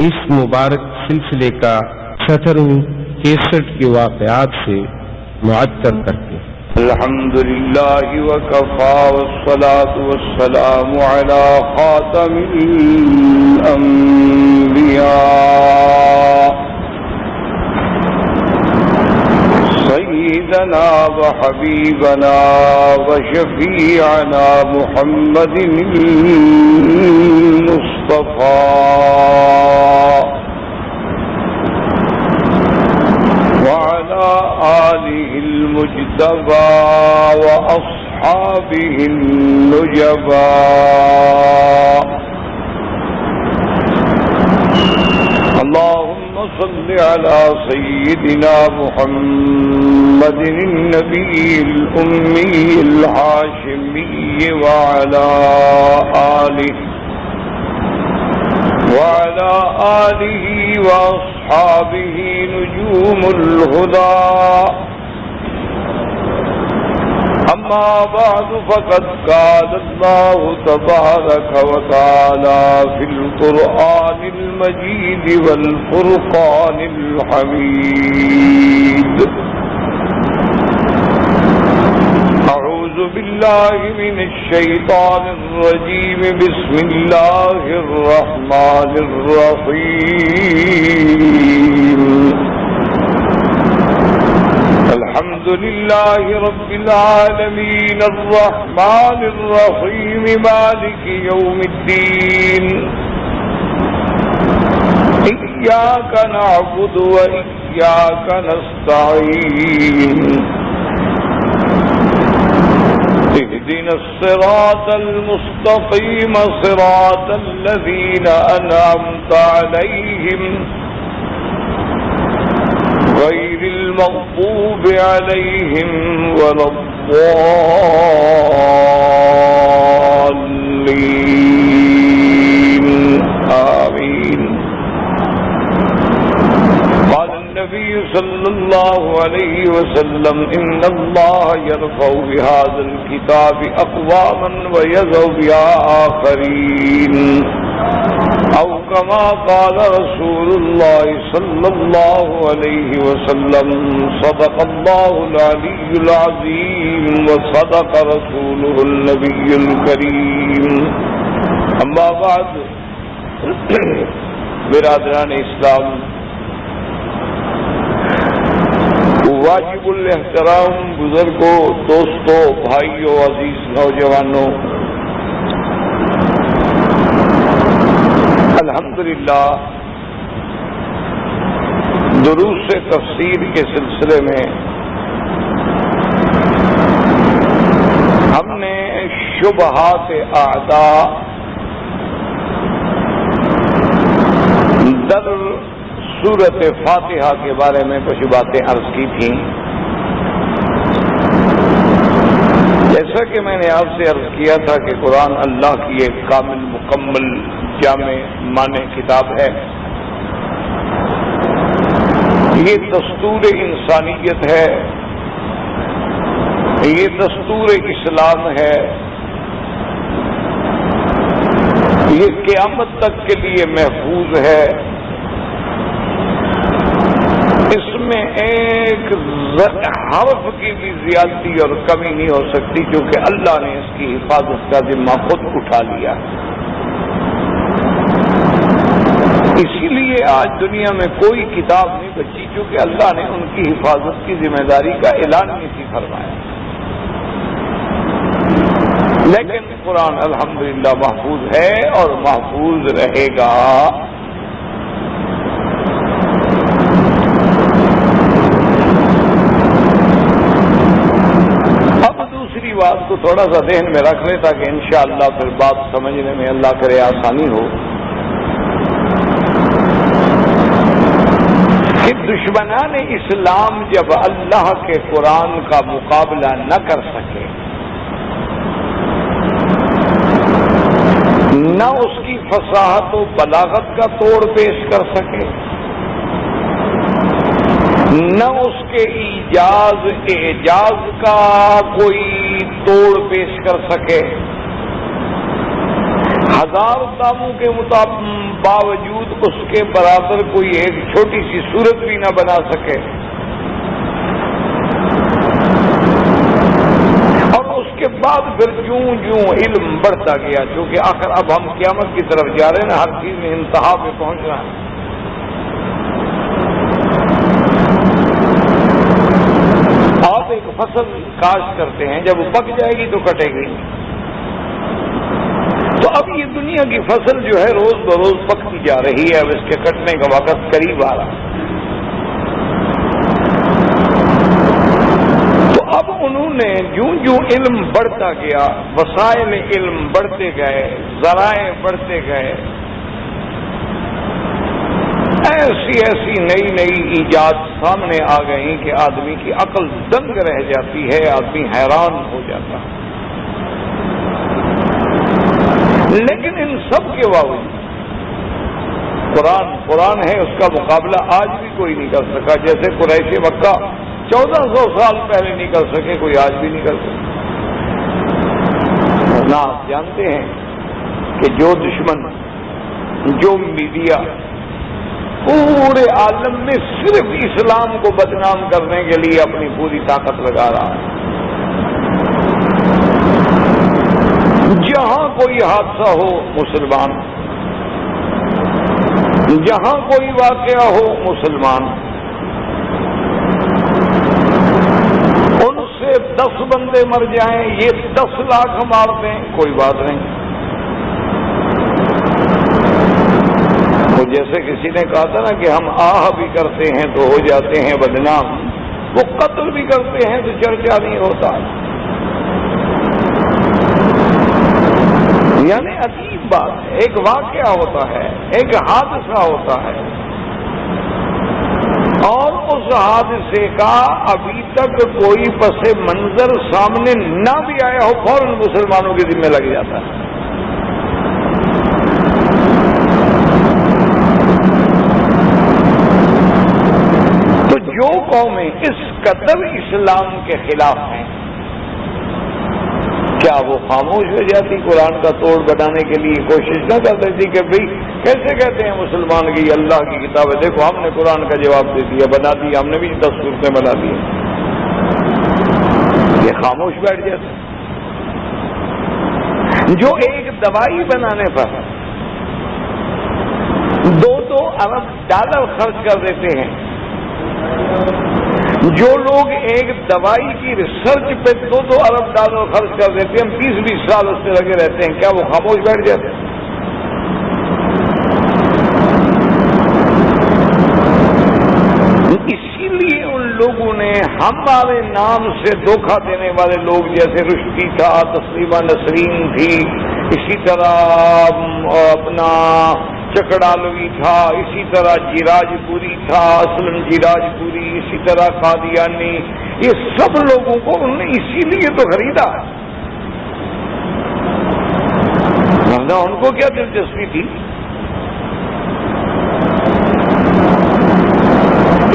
اس مبارک سلسلے کا 67 کے واقعات سے معطر کرتے ہیں۔ الحمدللہ وکفا والصلاة والسلام علی خاتم الانبیاء سیدنا وحبیبنا وشفیعنا محمد المصطفى وعلى آله المجتبى وأصحابه النجبى اللهم صل على سيدنا محمد النبي الأمي الهاشمي وعلى آله وأصحابه نجوم الهدى أما بعد فقد قال الله تبارك وتعالى في القرآن المجيد والفرقان الحميد أعوذ بالله من الشيطان الرجيم بسم الله الرحمن الرحيم الحمد لله رب العالمين الرحمن الرحيم مالك يوم الدين إياك نعبد وإياك نستعين اهدنا الصراط المستقيم صراط الذين أنعمت عليهم غير المغضوب عليهم ولا الضالين آمين قال النبي صلى الله عليه وسلم إن الله يرفع بهذا الكتاب أقواما ويضع بها آخرين أو كما قال رسول الله صلى الله عليه وسلم صدق الله العلي العظيم وصدق رسوله النبي الكريم أما بعد برادران اسلام، واجب الاحترام بزرگوں، دوستوں، بھائیوں، عزیز نوجوانوں، الحمدللہ دروس تفسیر کے سلسلے میں ہم نے شبہات اعداء در سورۃ فاتحہ کے بارے میں کچھ باتیں عرض کی تھیں۔ جیسا کہ میں نے آپ سے عرض کیا تھا کہ قرآن اللہ کی ایک کامل مکمل جامع مانع کتاب ہے، یہ دستور انسانیت ہے، یہ دستور اسلام ہے، یہ قیامت تک کے لیے محفوظ ہے۔ اس میں ایک حرف کی بھی زیادتی اور کمی نہیں ہو سکتی، کیونکہ اللہ نے اس کی حفاظت کا ذمہ خود اٹھا لیا۔ اسی لیے آج دنیا میں کوئی کتاب نہیں بچی، کیونکہ اللہ نے ان کی حفاظت کی ذمہ داری کا اعلان نہیں فرمایا۔ لیکن قرآن الحمدللہ محفوظ ہے اور محفوظ رہے گا۔ اب دوسری بات کو تھوڑا سا ذہن میں رکھ لیں تاکہ انشاءاللہ پھر بات سمجھنے میں اللہ کرے آسانی ہو کہ دشمنان اسلام جب اللہ کے قرآن کا مقابلہ نہ کر سکے، نہ اس کی فصاحت و بلاغت کا توڑ پیش کر سکے، نہ اس کے اعجاز کا کوئی توڑ پیش کر سکے، 1000 داموں کے باوجود اس کے برابر کوئی ایک چھوٹی سی صورت بھی نہ بنا سکے، اور اس کے بعد پھر جوں جوں علم بڑھتا گیا، چونکہ آخر اب ہم قیامت کی طرف جا رہے ہیں نا، ہر چیز میں انتہا پہ پہنچنا ہے۔ آپ ایک فصل کاشت کرتے ہیں، جب وہ پک جائے گی تو کٹے گی، تو اب یہ دنیا کی فصل جو ہے روز بروز پکتی جا رہی ہے، اب اس کے کٹنے کا وقت قریب آ رہا ہے۔ تو اب انہوں نے جوں جوں علم بڑھتا گیا، وسائل علم بڑھتے گئے، ذرائع بڑھتے گئے، ایسی ایسی نئی نئی ایجاد سامنے آ گئی کہ آدمی کی عقل دنگ رہ جاتی ہے، آدمی حیران ہو جاتا ہے۔ لیکن ان سب کے باوجود قرآن ہے، اس کا مقابلہ آج بھی کوئی نہیں کر سکا، جیسے قریش مکہ 1400 سال پہلے نہیں کر سکے، کوئی آج بھی نہیں کر سکے۔ نہ آپ جانتے ہیں کہ جو دشمن، جو میڈیا پورے عالم میں صرف اسلام کو بدنام کرنے کے لیے اپنی پوری طاقت لگا رہا ہے، جہاں کوئی حادثہ ہو مسلمان، جہاں کوئی واقعہ ہو مسلمان، ان سے 10 بندے مر جائیں، یہ 10 لاکھ مار دیں، کوئی بات نہیں۔ جیسے کسی نے کہا تھا نا کہ ہم آہ بھی کرتے ہیں تو ہو جاتے ہیں بدنام، وہ قتل بھی کرتے ہیں تو چرچا نہیں ہوتا۔ یعنی عجیب بات ہے، ایک واقعہ ہوتا ہے، ایک حادثہ ہوتا ہے، اور اس حادثے کا ابھی تک کوئی پس منظر سامنے نہ بھی آیا ہو، فوراً مسلمانوں کے ذمہ لگ جاتا ہے۔ جو قومیں اس قدر اسلام کے خلاف ہیں، کیا وہ خاموش ہو جاتی؟ قرآن کا توڑ بنانے کے لیے کوشش نہ کر دیتی کہ بھئی کیسے کہتے ہیں مسلمان کی اللہ کی کتاب ہے، دیکھو ہم نے قرآن کا جواب دے دیا، بنا دیا، ہم نے بھی 10 صورتیں بنا دی، یہ خاموش بیٹھ جاتے۔ جو ایک دوائی بنانے پر 2 ارب ڈالر خرچ کر دیتے ہیں، جو لوگ ایک دوائی کی ریسرچ پہ 2 ارب ڈالر خرچ کر دیتے ہیں، ہم 20-20 سال اس سے لگے رہتے ہیں، کیا وہ خاموش بیٹھ جاتے ہیں؟ اسی لیے ان لوگوں نے ہمارے نام سے دھوکہ دینے والے لوگ، جیسے رشدی تھا، تسلیمہ نسرین تھی، اسی طرح اپنا چکڑالوی تھا، اسی طرح جیراج پوری تھا، اسلم جیراج پوری، اسی طرح قادیانی، یہ سب لوگوں کو انہوں نے اسی لیے تو خریدا، ورنہ ان کو کیا دلچسپی تھی؟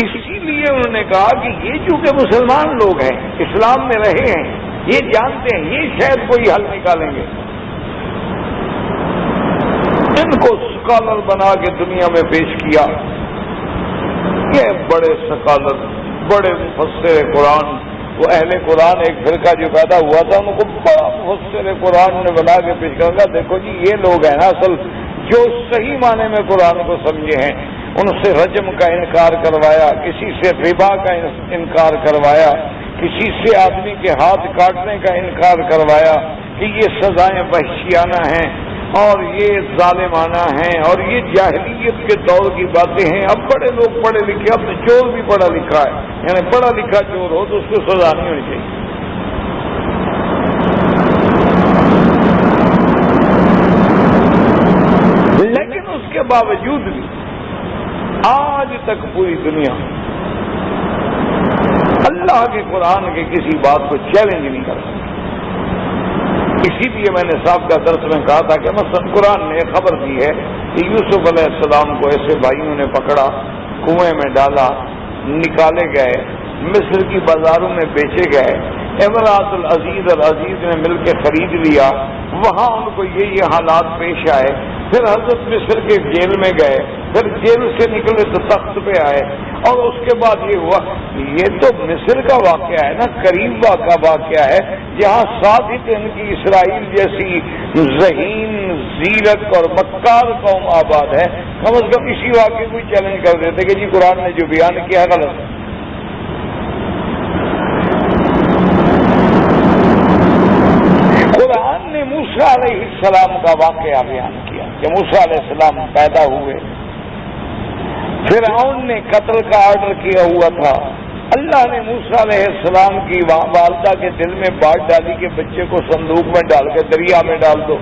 اسی لیے انہوں نے کہا کہ یہ چونکہ مسلمان لوگ ہیں، اسلام میں رہے ہیں، یہ جانتے ہیں، یہ شاید کوئی حل نکالیں گے، ان کو سکالر بنا کے دنیا میں پیش کیا۔ یہ بڑے سکالر، بڑے مفسر قرآن، وہ اہل قرآن ایک فرقہ جو پیدا ہوا تھا، ان کو بڑا مفسر قرآن نے بنا کے پیش کرا، دیکھو جی یہ لوگ ہیں نا اصل جو صحیح معنی میں قرآن کو سمجھے ہیں۔ ان سے رجم کا انکار کروایا، کسی سے ربا کا انکار کروایا، کسی سے آدمی کے ہاتھ کاٹنے کا انکار کروایا کہ یہ سزائیں وحشیانہ ہیں اور یہ ظالمانہ ہیں اور یہ جاہلیت کے دور کی باتیں ہیں۔ اب بڑے لوگ پڑھے لکھے، اب تو چور بھی پڑھا لکھا ہے، یعنی پڑھا لکھا چور ہو تو اس کو سزا نہیں ہونی چاہیے۔ لیکن اس کے باوجود بھی آج تک پوری دنیا اللہ کے قرآن کے کسی بات کو چیلنج نہیں کر سکتی۔ اسی لیے میں نے صاحب کا درس میں کہا تھا کہ مثلا قرآن نے خبر دی ہے کہ یوسف علیہ السلام کو ایسے بھائیوں نے پکڑا، کنویں میں ڈالا، نکالے گئے، مصر کی بازاروں میں بیچے گئے، امراۃ العزیز اور عزیز نے مل کے خرید لیا، وہاں ان کو یہ حالات پیش آئے، پھر حضرت مصر کے جیل میں گئے، پھر جیل سے نکلے تو تخت پہ آئے، اور اس کے بعد یہ ہوا۔ یہ تو مصر کا واقعہ ہے نا، قریب کا واقعہ ہے، جہاں ثابت ان کی اسرائیل جیسی ذہین، زیرک اور مکار قوم آباد ہے۔ کم از کم اسی واقعے کو چیلنج کر دیتے کہ جی قرآن نے جو بیان کیا ہے غلط ہے۔ قرآن نے موسیٰ علیہ السلام کا واقعہ بیان کیا کہ موسیٰ علیہ السلام پیدا ہوئے، فرعون نے قتل کا آرڈر کیا ہوا تھا، اللہ نے موسیٰ علیہ السلام کی والدہ کے دل میں بات ڈالی کہ بچے کو صندوق میں ڈال کے دریا میں ڈال دو،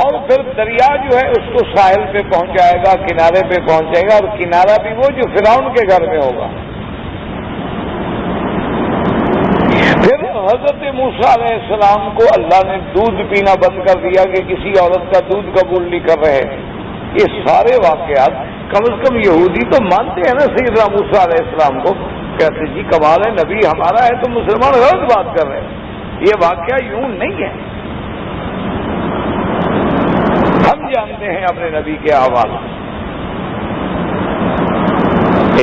اور پھر دریا جو ہے اس کو ساحل پہ پہنچائے گا، کنارے پہ پہنچائے گا، اور کنارہ بھی وہ جو فرعون کے گھر میں ہوگا۔ پھر حضرت موسیٰ علیہ السلام کو اللہ نے دودھ پینا بند کر دیا کہ کسی عورت کا دودھ قبول نہیں کر رہے۔ یہ سارے واقعات کم از کم یہودی تو مانتے ہیں نا سیدنا موسیٰ علیہ السلام کو، کہتے جی کمال ہے، نبی ہمارا ہے تو مسلمان غلط بات کر رہے ہیں، یہ واقعہ یوں نہیں ہے۔ ہم جانتے ہیں اپنے نبی کے احوال۔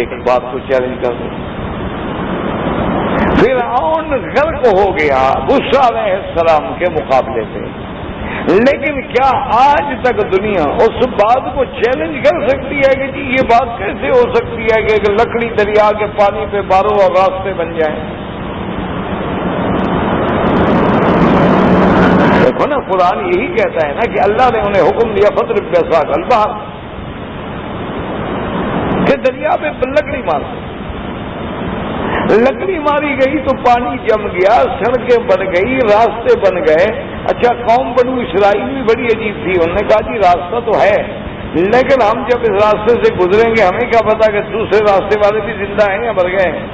ایک بات کو چیلنج کر دیں، فرعون غرق ہو گیا موسیٰ علیہ السلام کے مقابلے سے، لیکن کیا آج تک دنیا اس بات کو چیلنج کر سکتی ہے کہ جی یہ بات کیسے ہو سکتی ہے کہ لکڑی دریا کے پانی پہ باروں اور راستے بن جائیں؟ دیکھو نا، قرآن یہی کہتا ہے نا کہ اللہ نے انہیں حکم دیا فضرب بعصاک البحر، کہ دریا پہ لکڑی مار، لکڑی ماری گئی تو پانی جم گیا، سڑکیں بن گئی، راستے بن گئے۔ اچھا، قوم بنو اسرائیل بھی بڑی عجیب تھی، انہوں نے کہا جی راستہ تو ہے، لیکن ہم جب اس راستے سے گزریں گے ہمیں کیا پتا کہ دوسرے راستے والے بھی زندہ ہیں یا مر گئے ہیں،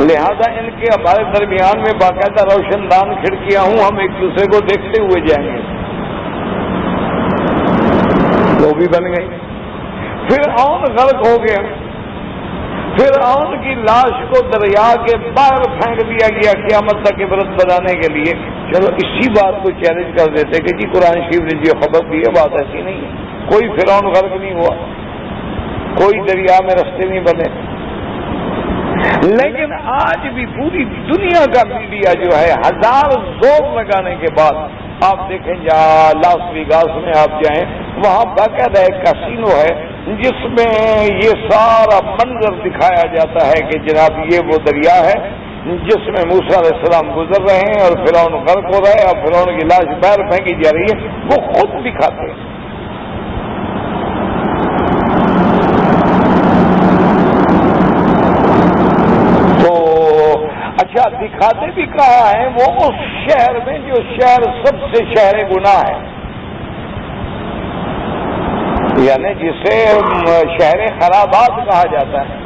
لہذا ان کے ہمارے درمیان میں باقاعدہ روشن دان کھڑکیاں ہوں، ہم ایک دوسرے کو دیکھتے ہوئے جائیں گے۔ وہ بھی بن گئی۔ فرعون غرق ہو گیا، فرعون کی لاش کو دریا کے باہر پھینک دیا گیا قیامت تک عبرت بنانے کے لیے۔ چلو اسی بات کو چیلنج کر دیتے کہ جی قرآن شریف نے جو خبر دی ہے بات ایسی نہیں ہے، کوئی فرعون غرق نہیں ہوا، کوئی دریا میں رستے نہیں بنے۔ لیکن آج بھی پوری دنیا کا میڈیا جو ہے ہزار زور لگانے کے بعد، آپ دیکھیں جہاں لاس ویگاس میں آپ جائیں، وہاں باقاعدہ ایک کاسینو ہے جس میں یہ سارا منظر دکھایا جاتا ہے کہ جناب یہ وہ دریا ہے جس میں موسیٰ علیہ السلام گزر رہے ہیں اور فرعون غرق ہو رہا ہے اور فرعون کی لاش باہر پھینکی جا رہی ہے، وہ خود دکھاتے ہیں۔ تو اچھا، دکھاتے بھی کہا ہے وہ اس شہر میں جو شہر سب سے شہر گناہ ہے، یعنی جسے شہر خرابات کہا جاتا ہے۔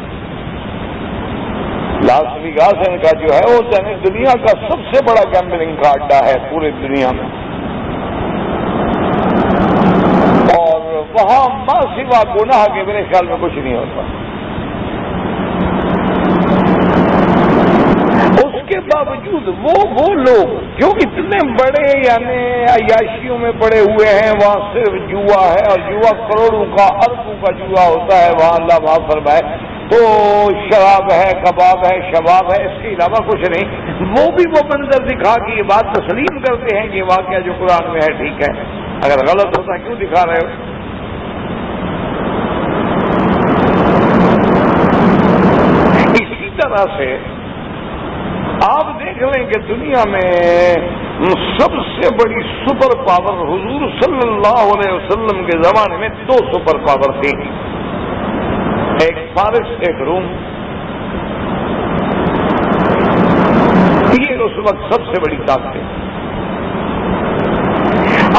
لاس ویگاس ان کا جو ہے وہ یعنی دنیا کا سب سے بڑا گیمبلنگ کا اڈا ہے پورے دنیا میں، اور وہاں ماں سوا گناہ کے میرے خیال میں کچھ نہیں ہوتا۔ اس کے باوجود وہ لوگ جو اتنے بڑے یعنی عیاشیوں میں پڑے ہوئے ہیں، وہاں صرف جوا ہے، اور جوا کروڑوں کا اربوں کا جوا ہوتا ہے وہاں، اللہ معاف فرمائے، تو شراب ہے، کباب ہے، شباب ہے، اس کے علاوہ کچھ نہیں۔ وہ بھی وہ منظر دکھا کے یہ بات تسلیم کرتے ہیں کہ یہ واقعہ جو قرآن میں ہے ٹھیک ہے، اگر غلط ہوتا کیوں دکھا رہے ہو؟ اسی طرح سے آپ دیکھ لیں کہ دنیا میں سب سے بڑی سپر پاور حضور صلی اللہ علیہ وسلم کے زمانے میں دو سپر پاور تھی، ایک فارس ایک روم۔ یہ اس وقت سب سے بڑی طاقت ہے۔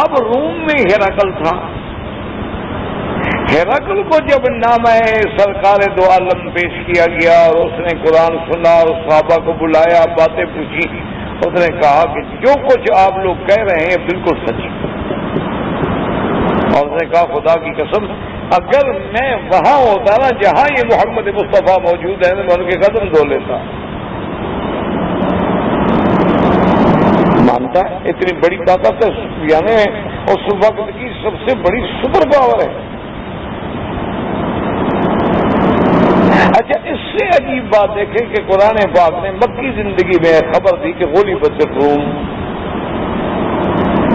اب روم میں ہرقل تھا، ہرقل کو جب نامہ سرکار دو عالم پیش کیا گیا اور اس نے قرآن سنا اور صحابہ کو بلایا، باتیں پوچھی، اس نے کہا کہ جو کچھ آپ لوگ کہہ رہے ہیں بالکل سچ، اور اس نے کہا خدا کی قسم اگر میں وہاں ہوتا نا جہاں یہ محمد مصطفیٰ موجود ہے میں ان کے قدم دھو لیتا. مانتا ہے اتنی بڑی طاقت ہے، یعنی اس وقت کی سب سے بڑی سپر پاور ہے. اچھا، اس سے عجیب بات دیکھیں کہ قرآن پاک نے مکی زندگی میں خبر دی کہ غلبت الروم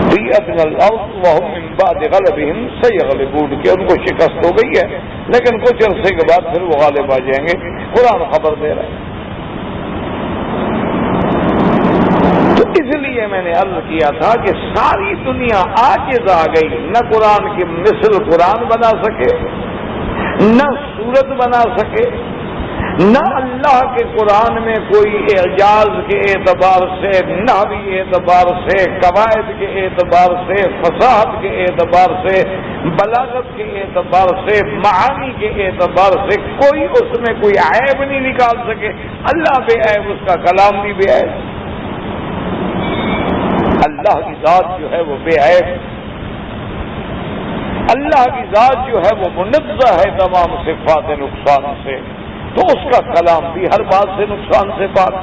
فی ادنی الارض وهم من بعد غلبهم سیغلبون، کہ ان کو شکست ہو گئی ہے لیکن کچھ عرصے کے بعد پھر وہ غالب آ جائیں گے. قرآن خبر دے رہا ہے. تو اس لیے میں نے عرض کیا تھا کہ ساری دنیا عاجز آ گئی، نہ قرآن کی مثل قرآن بنا سکے، نہ صورت بنا سکے، نہ اللہ کے قرآن میں کوئی اعجاز کے اعتبار سے، نحوی اعتبار سے، قواعد کے اعتبار سے، فصاحت کے اعتبار سے، بلاغت کے اعتبار سے، معانی کے اعتبار سے کوئی اس میں کوئی عیب نہیں نکال سکے. اللہ بے عیب، اس کا کلام بھی بے عیب. اللہ کی ذات جو ہے وہ بے عیب، اللہ کی ذات جو ہے وہ منزہ ہے تمام صفات نقصان سے، تو اس کا کلام بھی ہر بات سے نقصان سے پاک.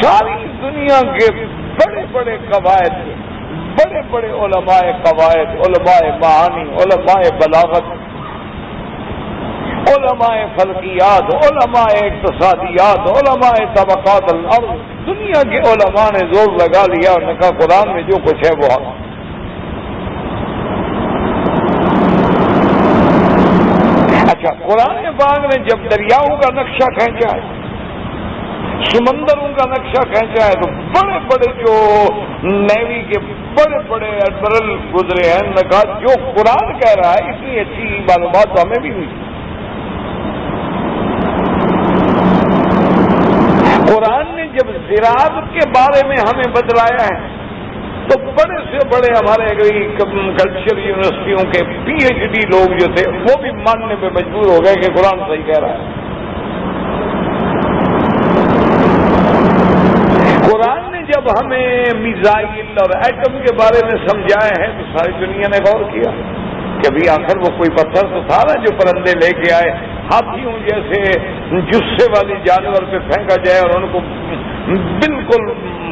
ساری دنیا کے بڑے بڑے قواعد، بڑے بڑے علماء قواعد، علماء معانی، علماء بلاغت، علماء فلکیات، علماء اقتصادیات، علماء طبقات الارض، دنیا کے علماء نے زور لگا لیا اور نے کہا قرآن میں جو کچھ ہے وہ حق. اچھا، قرآن پاک نے جب دریاؤں کا نقشہ کھینچا ہے، سمندروں کا نقشہ کھینچا ہے، تو بڑے بڑے جو نیوی کے بڑے بڑے ایڈمرل گزرے ہیں، نے کہا جو قرآن کہہ رہا ہے اتنی اچھی معلومات تو ہمیں بھی ہوئی. قرآن نے جب زراعت کے بارے میں ہمیں بتلایا ہے تو بڑے سے بڑے ہمارے ایگریکلچر یونیورسٹیوں کے پی ایچ ڈی لوگ جو تھے وہ بھی ماننے پہ مجبور ہو گئے کہ قرآن صحیح کہہ رہا ہے. قرآن نے جب ہمیں میزائل اور ایٹم کے بارے میں سمجھایا ہے تو ساری دنیا نے غور کیا کہ بھی آخر وہ کوئی پتھر تو تھا نا جو پرندے لے کے آئے، ہاتھیوں جیسے جسے والی جانور پہ پھینکا جائے اور ان کو بالکل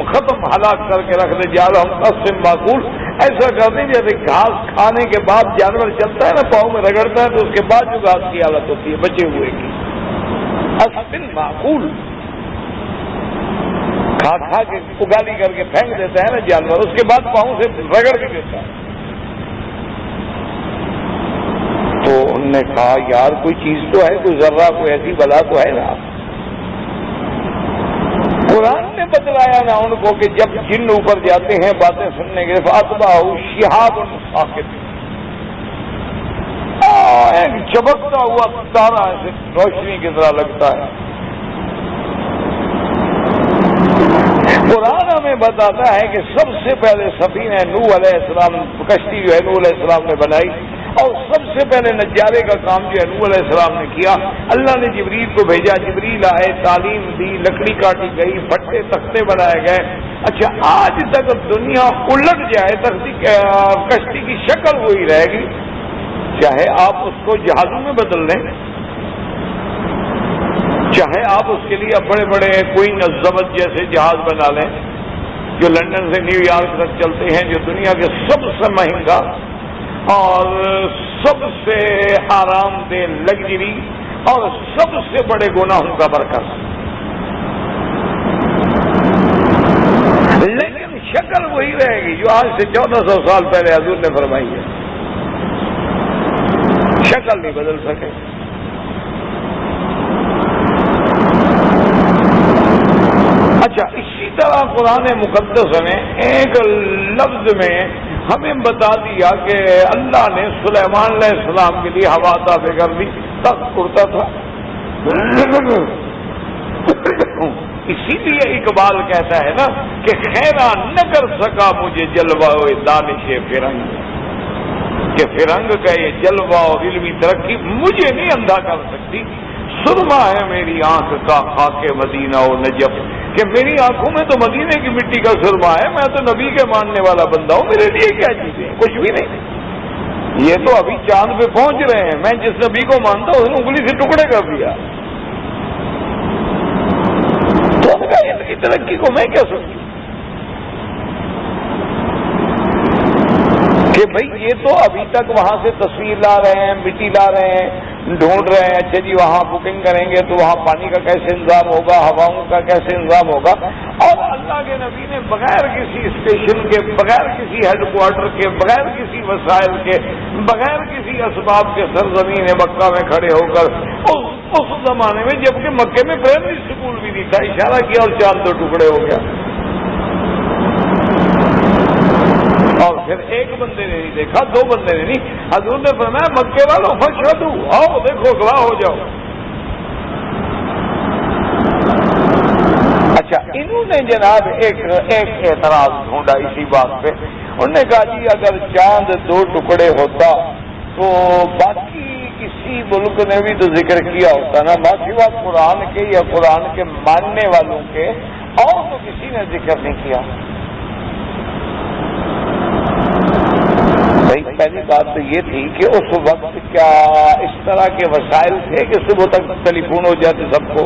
ختم ہلاک کر کے رکھ دے. جال ہم قسم معقول ایسا کرتے ہیں جیسے گھاس کھانے کے بعد جانور چلتا ہے نا، پاؤں میں رگڑتا ہے تو اس کے بعد جو گھاس کی حالت ہوتی ہے بچے ہوئے کی، قسم معقول کھا کھا کے اگالی کر کے پھینک دیتا ہے نا جانور، اس کے بعد پاؤں سے رگڑ کے دیتا ہے. تو انہوں نے کہا یار کوئی چیز تو ہے، کوئی ذرہ کوئی ایسی بلا تو ہے نا. قرآن نے بتلایا نا ان کو کہ جب جن اوپر جاتے ہیں باتیں سننے کے لیے فاتبعہ شہاب ثاقب، ایک چمکتا ہوا تارا ایسے روشنی کی طرح لگتا ہے. قرآن ہمیں بتاتا ہے کہ سب سے پہلے سفینہ نوح علیہ السلام، کشتی جو ہے نوح علیہ السلام نے بنائی، اور سب سے پہلے نجارے کا کام جو ہے نوح علیہ السلام نے کیا. اللہ نے جبریل کو بھیجا، جبریل آئے، تعلیم دی، لکڑی کاٹی گئی، پھٹے تختے بنائے گئے. اچھا، آج تک دنیا الٹ جائے کشتی کی شکل وہی رہے گی، چاہے آپ اس کو جہازوں میں بدل لیں، چاہے آپ اس کے لیے بڑے بڑے کوئن الزبد جیسے جہاز بنا لیں جو لندن سے نیو یارک تک چلتے ہیں، جو دنیا کے سب سے مہنگا اور سب سے آرام دہ لگژری اور سب سے بڑے گناہوں کا مرکز، لیکن شکل وہی رہے گی جو آج سے 1400 سال پہلے حضور نے فرمائی ہے. شکل نہیں بدل سکے. اچھا، اسی طرح قرآن مقدس نے ایک لفظ میں ہمیں بتا دیا کہ اللہ نے سلیمان علیہ السلام کے لیے ہوا عطا کر دی، تخت اڑتا تھا. اسی لیے اقبال کہتا ہے نا کہ خیرہ نہ کر سکا مجھے جلوہ دانش فرنگ، کہ فرنگ کا یہ جلوہ اور علمی ترقی مجھے نہیں اندھا کر سکتی. سرما ہے میری آنکھ کا خاک مدینہ و نجف، کہ میری آنکھوں میں تو مدینے کی مٹی کا سرما ہے، میں تو نبی کے ماننے والا بندہ ہوں، میرے لیے کیا چیزیں، کچھ بھی نہیں. یہ تو ابھی چاند پہ پہنچ رہے ہیں، میں جس نبی کو مانتا ہوں اس نے انگلی سے ٹکڑے کر دیا. تو ان کا ان کی ترقی کو میں کیا سمجھوں کہ بھئی یہ تو ابھی تک وہاں سے تصویر لا رہے ہیں، مٹی لا رہے ہیں، ڈھونڈ رہے ہیں. اچھا جی وہاں بکنگ کریں گے تو وہاں پانی کا کیسے انتظام ہوگا، ہواؤں کا کیسے انتظام ہوگا. اور اللہ کے نبی نے بغیر کسی اسٹیشن کے، بغیر کسی ہیڈ کوارٹر کے، بغیر کسی وسائل کے، بغیر کسی اسباب کے سرزمین مکہ میں کھڑے ہو کر اس زمانے میں، جبکہ مکے میں پرائمری اسکول بھی نہیں تھا، اشارہ کیا اور چاند دو ٹکڑے ہو گیا. اور پھر ایک بندے نے نہیں دیکھا، دو بندے نے نہیں، حضور نے فرمایا مکے والوں فشہدوا، آؤ دیکھو گواہ ہو جاؤ. اچھا انہوں نے جناب ایک اعتراض ڈھونڈا اسی بات پہ. انہوں نے کہا جی اگر چاند دو ٹکڑے ہوتا تو باقی کسی ملک نے بھی تو ذکر کیا ہوتا نا، باقی بات قرآن کے یا قرآن کے ماننے والوں کے، اور تو کسی نے ذکر نہیں کیا. پہلی بات تو یہ تھی کہ اس وقت کیا اس طرح کے وسائل تھے کہ صبح تک ٹیلی فون ہو جاتے سب کو،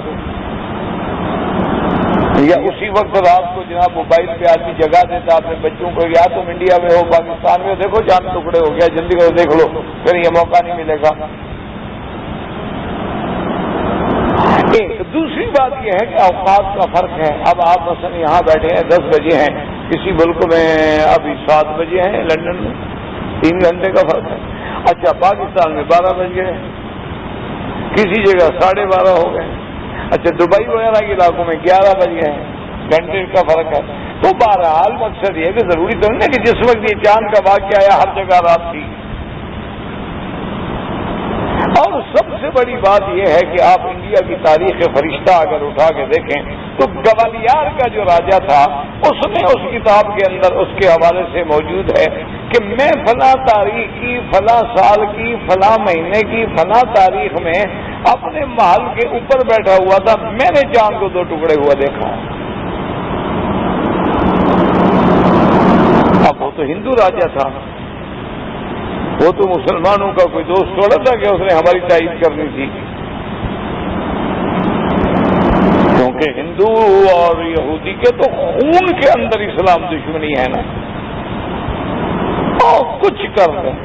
یا اسی وقت رات کو جناب موبائل پہ آدمی جگہ دیتا اپنے بچوں کو، یا تم انڈیا میں ہو پاکستان میں ہو، دیکھو چاند ٹکڑے ہو گیا، جلدی کرو دیکھ لو، پھر یہ موقع نہیں ملے گا. ایک دوسری بات یہ ہے کہ اوقات کا فرق ہے. اب آپ مثلا یہاں بیٹھے ہیں 10 بجے ہیں، کسی ملک میں ابھی 7 بجے ہیں، لندن میں 3 گھنٹے کا فرق ہے. اچھا پاکستان میں 12 بج گئے، کسی جگہ 12:30 ہو گئے. اچھا دبئی وغیرہ کے علاقوں میں 11 بج گئے ہیں، گھنٹے کا فرق ہے. تو بہرحال مقصد یہ ہے کہ ضروری تو نہیں ہے کہ جس وقت یہ چاند کا واقعہ آیا ہر جگہ رات تھی. اور سب سے بڑی بات یہ ہے کہ آپ انڈیا کی تاریخ فرشتہ اگر اٹھا کے دیکھیں تو گوالیار کا جو راجا تھا اس نے اس کتاب کے اندر اس کے حوالے سے موجود ہے کہ میں فلاں تاریخ کی، فلاں سال کی، فلاں مہینے کی، فلاں تاریخ میں اپنے محل کے اوپر بیٹھا ہوا تھا، میں نے چاند کو 2 ٹکڑے ہوا دیکھا. اب وہ تو ہندو راجا تھا، وہ تو مسلمانوں کا کوئی دوست تھوڑا تھا کہ اس نے ہماری تائید کرنی تھی، کیونکہ ہندو اور یہودی کے تو خون کے اندر اسلام دشمنی ہے نا، اور کچھ کر دیں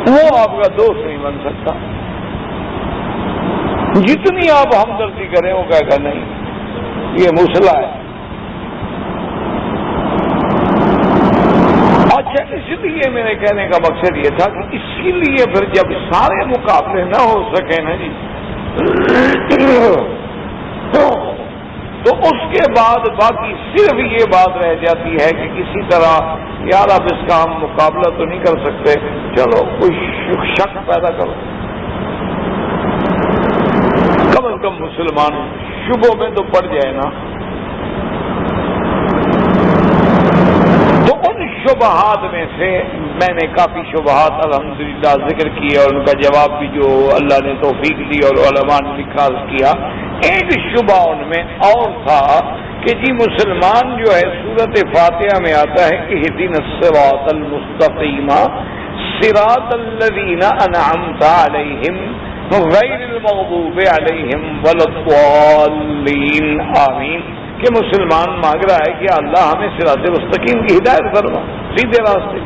وہ آپ کا دوست نہیں بن سکتا. جتنی آپ ہمدردی کریں وہ کہے گا نہیں یہ مسئلہ ہے. اچھا اس لیے میرے کہنے کا مقصد یہ تھا کہ اسی لیے پھر جب سارے مقابلے نہ ہو سکے نا جی تو اس کے بعد باقی صرف یہ بات رہ جاتی ہے کہ کسی طرح یار اب اس کا ہم مقابلہ تو نہیں کر سکتے، چلو کوئی شک پیدا کرو، کم از کم مسلمان شبوں میں تو پڑ جائے نا. تو ان شبہات میں سے میں نے کافی شبہات الحمدللہ ذکر کیے اور ان کا جواب بھی جو اللہ نے توفیق دی اور علماء نے لکھا کیا. ایک شبہ ان میں اور تھا کہ جی مسلمان جو ہے سورۃ فاتحہ میں آتا ہے کہ اہدنا الصراط المستقیم صراط الذین انعمت علیہم غیر المغضوب علیہم ولا الضالین آمین، کہ مسلمان مانگ رہا ہے کہ اللہ ہمیں صراط مستقیم کی ہدایت فرما، سیدھے راستے.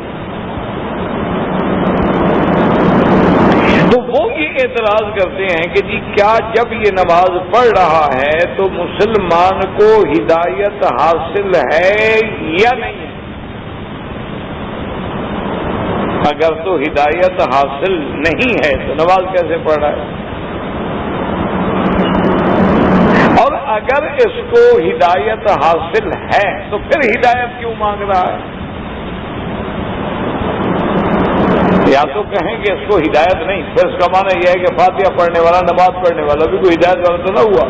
تو وہ یہ اعتراض کرتے ہیں کہ جی کیا جب یہ نماز پڑھ رہا ہے تو مسلمان کو ہدایت حاصل ہے یا نہیں ہے؟ اگر تو ہدایت حاصل نہیں ہے تو نماز کیسے پڑھ رہا ہے؟ اور اگر اس کو ہدایت حاصل ہے تو پھر ہدایت کیوں مانگ رہا ہے؟ یا تو کہیں کہ اس کو ہدایت نہیں، پھر اس کا معنی یہ ہے کہ فاتحہ پڑھنے والا، نماز پڑھنے والا بھی کوئی ہدایت والا تو نہ ہوا.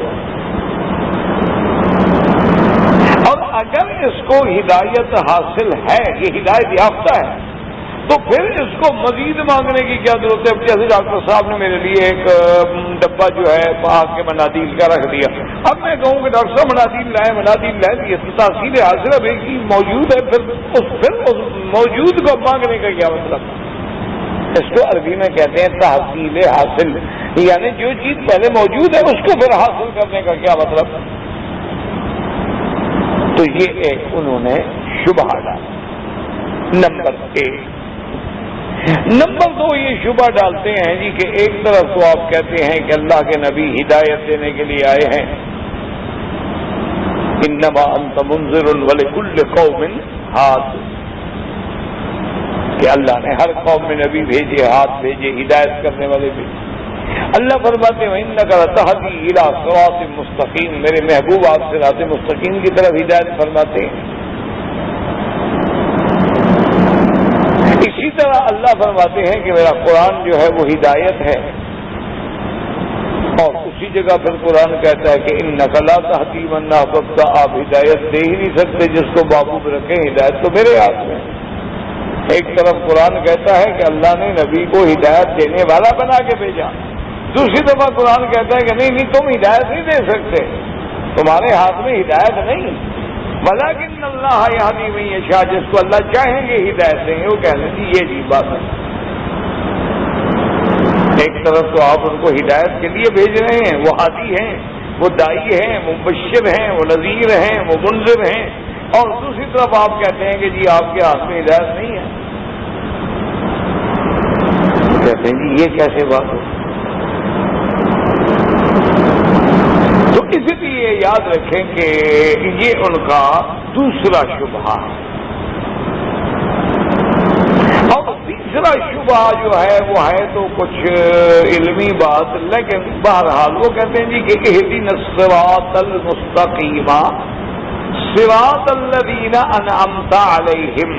اور اگر اس کو ہدایت حاصل ہے، یہ ہدایت یافتہ ہے، تو پھر اس کو مزید مانگنے کی کیا ضرورت ہے؟ جیسے ڈاکٹر صاحب نے میرے لیے ایک ڈبہ جو ہے پاک کے منادیل کا رکھ دیا، اب میں کہوں کہ ڈاکٹر صاحب منادیل لائے، منادیل لے لیے تو تاثیر حاصل اب ایک ہی موجود ہے، پھر اس موجود کو مانگنے کا کیا مطلب؟ اس کو عربی میں کہتے ہیں تحصیل حاصل، یعنی جو چیز پہلے موجود ہے اس کو پھر حاصل کرنے کا کیا مطلب؟ تو یہ ایک انہوں نے شبہ ڈالا، نمبر 1۔ نمبر 2 یہ شبہ ڈالتے ہیں جی کہ ایک طرف تو آپ کہتے ہیں کہ اللہ کے نبی ہدایت دینے کے لیے آئے ہیں، انما انت منذر ولکل قوم ہاد، کہ اللہ نے ہر قوم میں نبی بھیجے، ہاتھ بھیجے، ہدایت کرنے والے بھیجے۔ اللہ فرماتے ہیں انک لتہدی الی صراط مستقیم، میرے محبوب آپ صراط مستقیم کی طرف ہدایت فرماتے ہیں۔ اسی طرح اللہ فرماتے ہیں کہ میرا قرآن جو ہے وہ ہدایت ہے، اور اسی جگہ پھر قرآن کہتا ہے کہ انک لا تہدی من احببت، آپ ہدایت دے ہی نہیں سکتے جس کو محبوب رکھیں، ہدایت تو میرے ہاتھ میں۔ ایک طرف قرآن کہتا ہے کہ اللہ نے نبی کو ہدایت دینے والا بنا کے بھیجا، دوسری دفعہ قرآن کہتا ہے کہ نہیں تم ہدایت نہیں دے سکتے، تمہارے ہاتھ میں ہدایت نہیں، ولیکن اللہ یہدی من یشاء، جس کو اللہ چاہیں گے ہدایت دیں گے۔ وہ کہنے کی یہ عجیب بات ہے، ایک طرف تو آپ ان کو ہدایت کے لیے بھیج رہے ہیں، وہ ہادی ہیں، وہ دائی ہیں، مبشر ہیں، وہ نذیر ہیں، وہ منذر ہیں، اور دوسری طرف آپ کہتے ہیں کہ جی آپ کے ہاتھ میں ہدایت نہیں ہے۔ کہتے ہیں جی یہ کیسے بات ہو؟ تو اس لیے یاد رکھیں کہ یہ ان کا دوسرا شبہ ہے۔ اور تیسرا شبہ جو ہے وہ ہے تو کچھ علمی بات، لیکن بہرحال وہ کہتے ہیں جی کہ اہدنا الصراط المستقیم صراط الذین انعمت علیہم،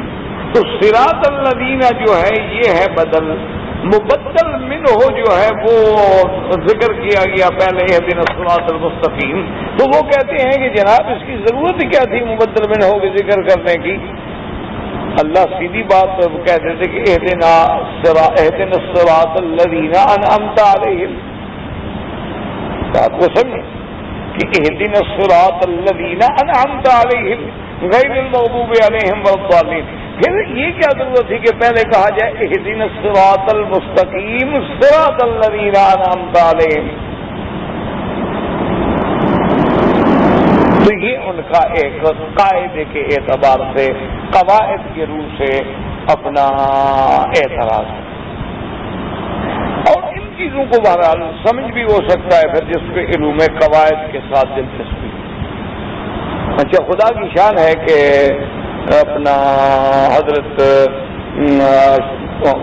تو صراط الذین جو ہے یہ ہے بدل، مبدل منہ جو ہے وہ ذکر کیا گیا پہلے اہدنا الصراط المستقیم، تو وہ کہتے ہیں کہ جناب اس کی ضرورت کیا تھی مبدل منہ کے ذکر کرنے کی؟ اللہ سیدھی بات کہتے تھے کہ اہدنا الصراط الذین انعمت علیہم، آپ کو سمجھیں کہ اہدنا الصراط الذین انعمت علیہم غیر المغضوب علیہم ولا الضالین، پھر یہ کیا ضرورت تھی کہ پہلے کہا جائے اہدنا الصراط المستقیم صراط الذین انعمت علیہم؟ تو یہ ان کا ایک قاعدے کے اعتبار سے، قواعد کے روح سے اپنا اعتراض ہے، اور ان چیزوں کو بہرحال سمجھ بھی ہو سکتا ہے پھر جس پہ علوم قواعد کے ساتھ دلچسپی۔ اچھا، خدا کی شان ہے کہ اپنا حضرت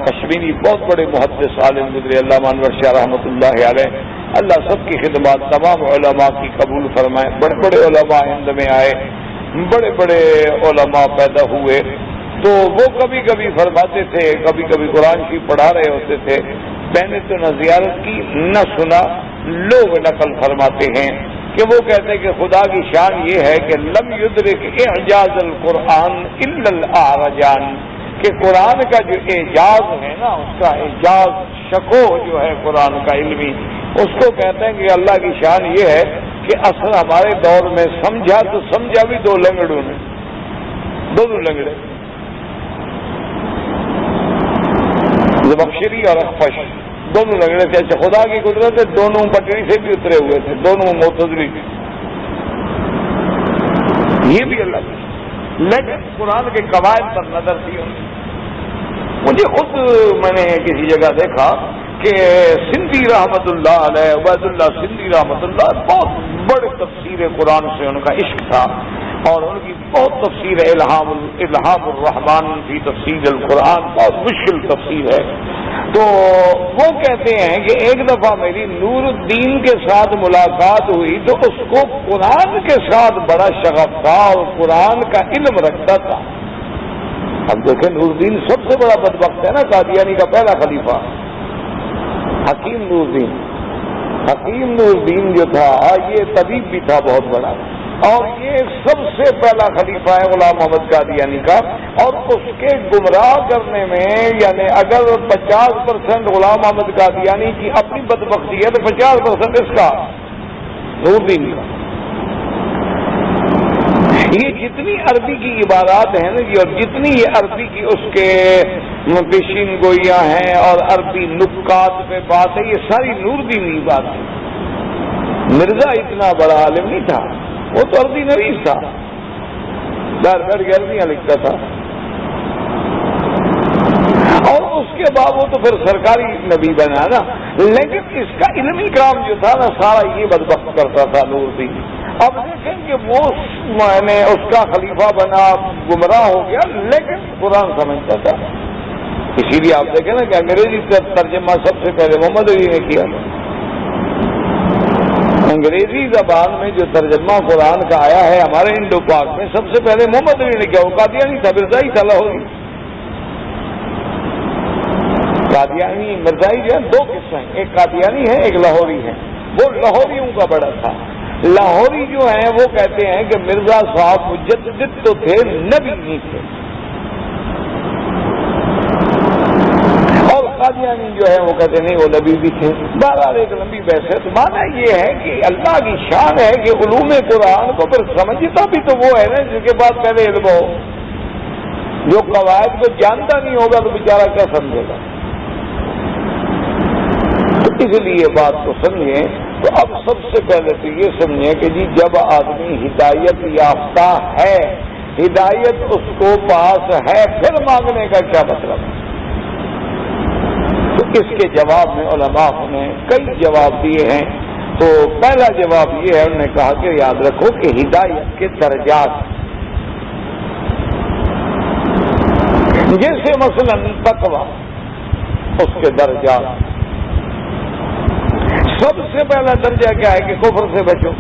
کشمیری بہت بڑے محدث عالم گزرے علامہ انور شاہ رحمۃ اللہ علیہ، اللہ سب کی خدمات تمام علماء کی قبول فرمائے، بڑے بڑے علماء ہند میں آئے، بڑے بڑے علماء پیدا ہوئے، تو وہ کبھی کبھی فرماتے تھے، کبھی کبھی قرآن شریف پڑھا رہے ہوتے تھے، میں نے تو نہ زیارت کی نہ سنا، لوگ نقل فرماتے ہیں کہ وہ کہتے ہیں کہ خدا کی شان یہ ہے کہ لم یدرک اعجاز القرآن الا الاعرجان، کہ قرآن کا جو اعجاز ہے نا، اس کا اعجاز شکو جو ہے قرآن کا علمی، اس کو کہتے ہیں کہ اللہ کی شان یہ ہے کہ اصل ہمارے دور میں سمجھا تو سمجھا بھی دو لنگڑوں نے، دونوں لنگڑے، زبخشری اور اخفش دونوں لنگڑے تھے۔ اچھا، خدا کی قدرت ہے دونوں پٹڑی سے بھی اترے ہوئے تھے، دونوں معتزلی تھے، یہ بھی اللہ کی، لیکن قرآن کے قواعد پر نظر تھی ان کی۔ مجھے خود میں نے کسی جگہ دیکھا کہ سندھی رحمت اللہ علیہ، عبید اللہ سندھی رحمت اللہ، بہت بڑے تفسیر قرآن سے ان کا عشق تھا، اور ان کی بہت تفسیر ہے الہام الرحمن فی تفسیر القرآن، بہت مشکل تفسیر ہے۔ تو وہ کہتے ہیں کہ ایک دفعہ میری نور الدین کے ساتھ ملاقات ہوئی تو اس کو قرآن کے ساتھ بڑا شغف تھا اور قرآن کا علم رکھتا تھا۔ اب دیکھیں نور الدین سب سے بڑا بدبخت ہے نا، قادیانی کا پہلا خلیفہ حکیم نور الدین۔ حکیم نور الدین جو تھا یہ طبیب بھی تھا بہت بڑا، اور یہ سب سے پہلا خلیفہ ہے غلام محمد قادیانی کا، اور اس کے گمراہ کرنے میں یعنی اگر 50% غلام محمد قادیانی کی اپنی بدبختی ہے تو 50% اس کا نور الدین کا۔ یہ جتنی عربی کی عبارات ہیں نا جی، اور جتنی یہ عربی کی اس کے پیشین گوئیاں ہیں اور عربی نکات پہ بات ہے، یہ ساری نور دینی بات ہے۔ مرزا اتنا بڑا عالم نہیں تھا، وہ تو عربی نویس تھا، بیٹھ کے عربیاں لکھتا تھا، اور اس کے بعد وہ تو پھر سرکاری نبی بنا نا، لیکن اس کا علمی کام جو تھا نا سارا یہ بدبخت کرتا تھا نور دین۔ اب دیکھیں کہ وہ اس کا خلیفہ بنا، گمراہ ہو گیا، لیکن قرآن سمجھتا تھا۔ اسی لیے آپ دیکھیں نا کہ انگریزی کا ترجمہ سب سے پہلے محمد علی نے کیا۔ انگریزی زبان میں جو ترجمہ قرآن کا آیا ہے ہمارے انڈو پاک میں، سب سے پہلے محمد علی نے کیا۔ وہ قادیانی تھا، مرزائی تھا، لاہوری۔ قادیانی مرزائی جو ہے دو قسم ہیں، ایک قادیانی ہے، ایک لاہوری ہے۔ وہ لاہوریوں کا بڑا تھا۔ لاہوری جو ہیں وہ کہتے ہیں کہ مرزا صاحب مجدد تو تھے، نبی نہیں تھے، اور قادیانی جو ہے وہ کہتے نہیں وہ نبی بھی تھے۔ بہرحال ایک لمبی بحث ہے۔ تو مانا یہ ہے کہ اللہ کی شان ہے کہ علوم قرآن کو پھر سمجھتا بھی تو وہ ہے نا جس کے بعد پہلے علم ہو۔ جو قواعد کو جانتا نہیں ہوگا تو بیچارہ کیا سمجھے گا؟ اس لیے بات کو سمجھیں تو اب سب سے پہلے تو یہ سمجھیں کہ جی جب آدمی ہدایت یافتہ ہے، ہدایت اس کو پاس ہے، پھر مانگنے کا کیا مطلب ہے؟ تو اس کے جواب میں علماء نے کئی جواب دیے ہیں۔ تو پہلا جواب یہ ہے، انہوں نے کہا کہ یاد رکھو کہ ہدایت کے درجات، جیسے مثلا تقویٰ، اس کے درجات، سب سے پہلا درجہ کیا ہے کہ کفر سے بچو،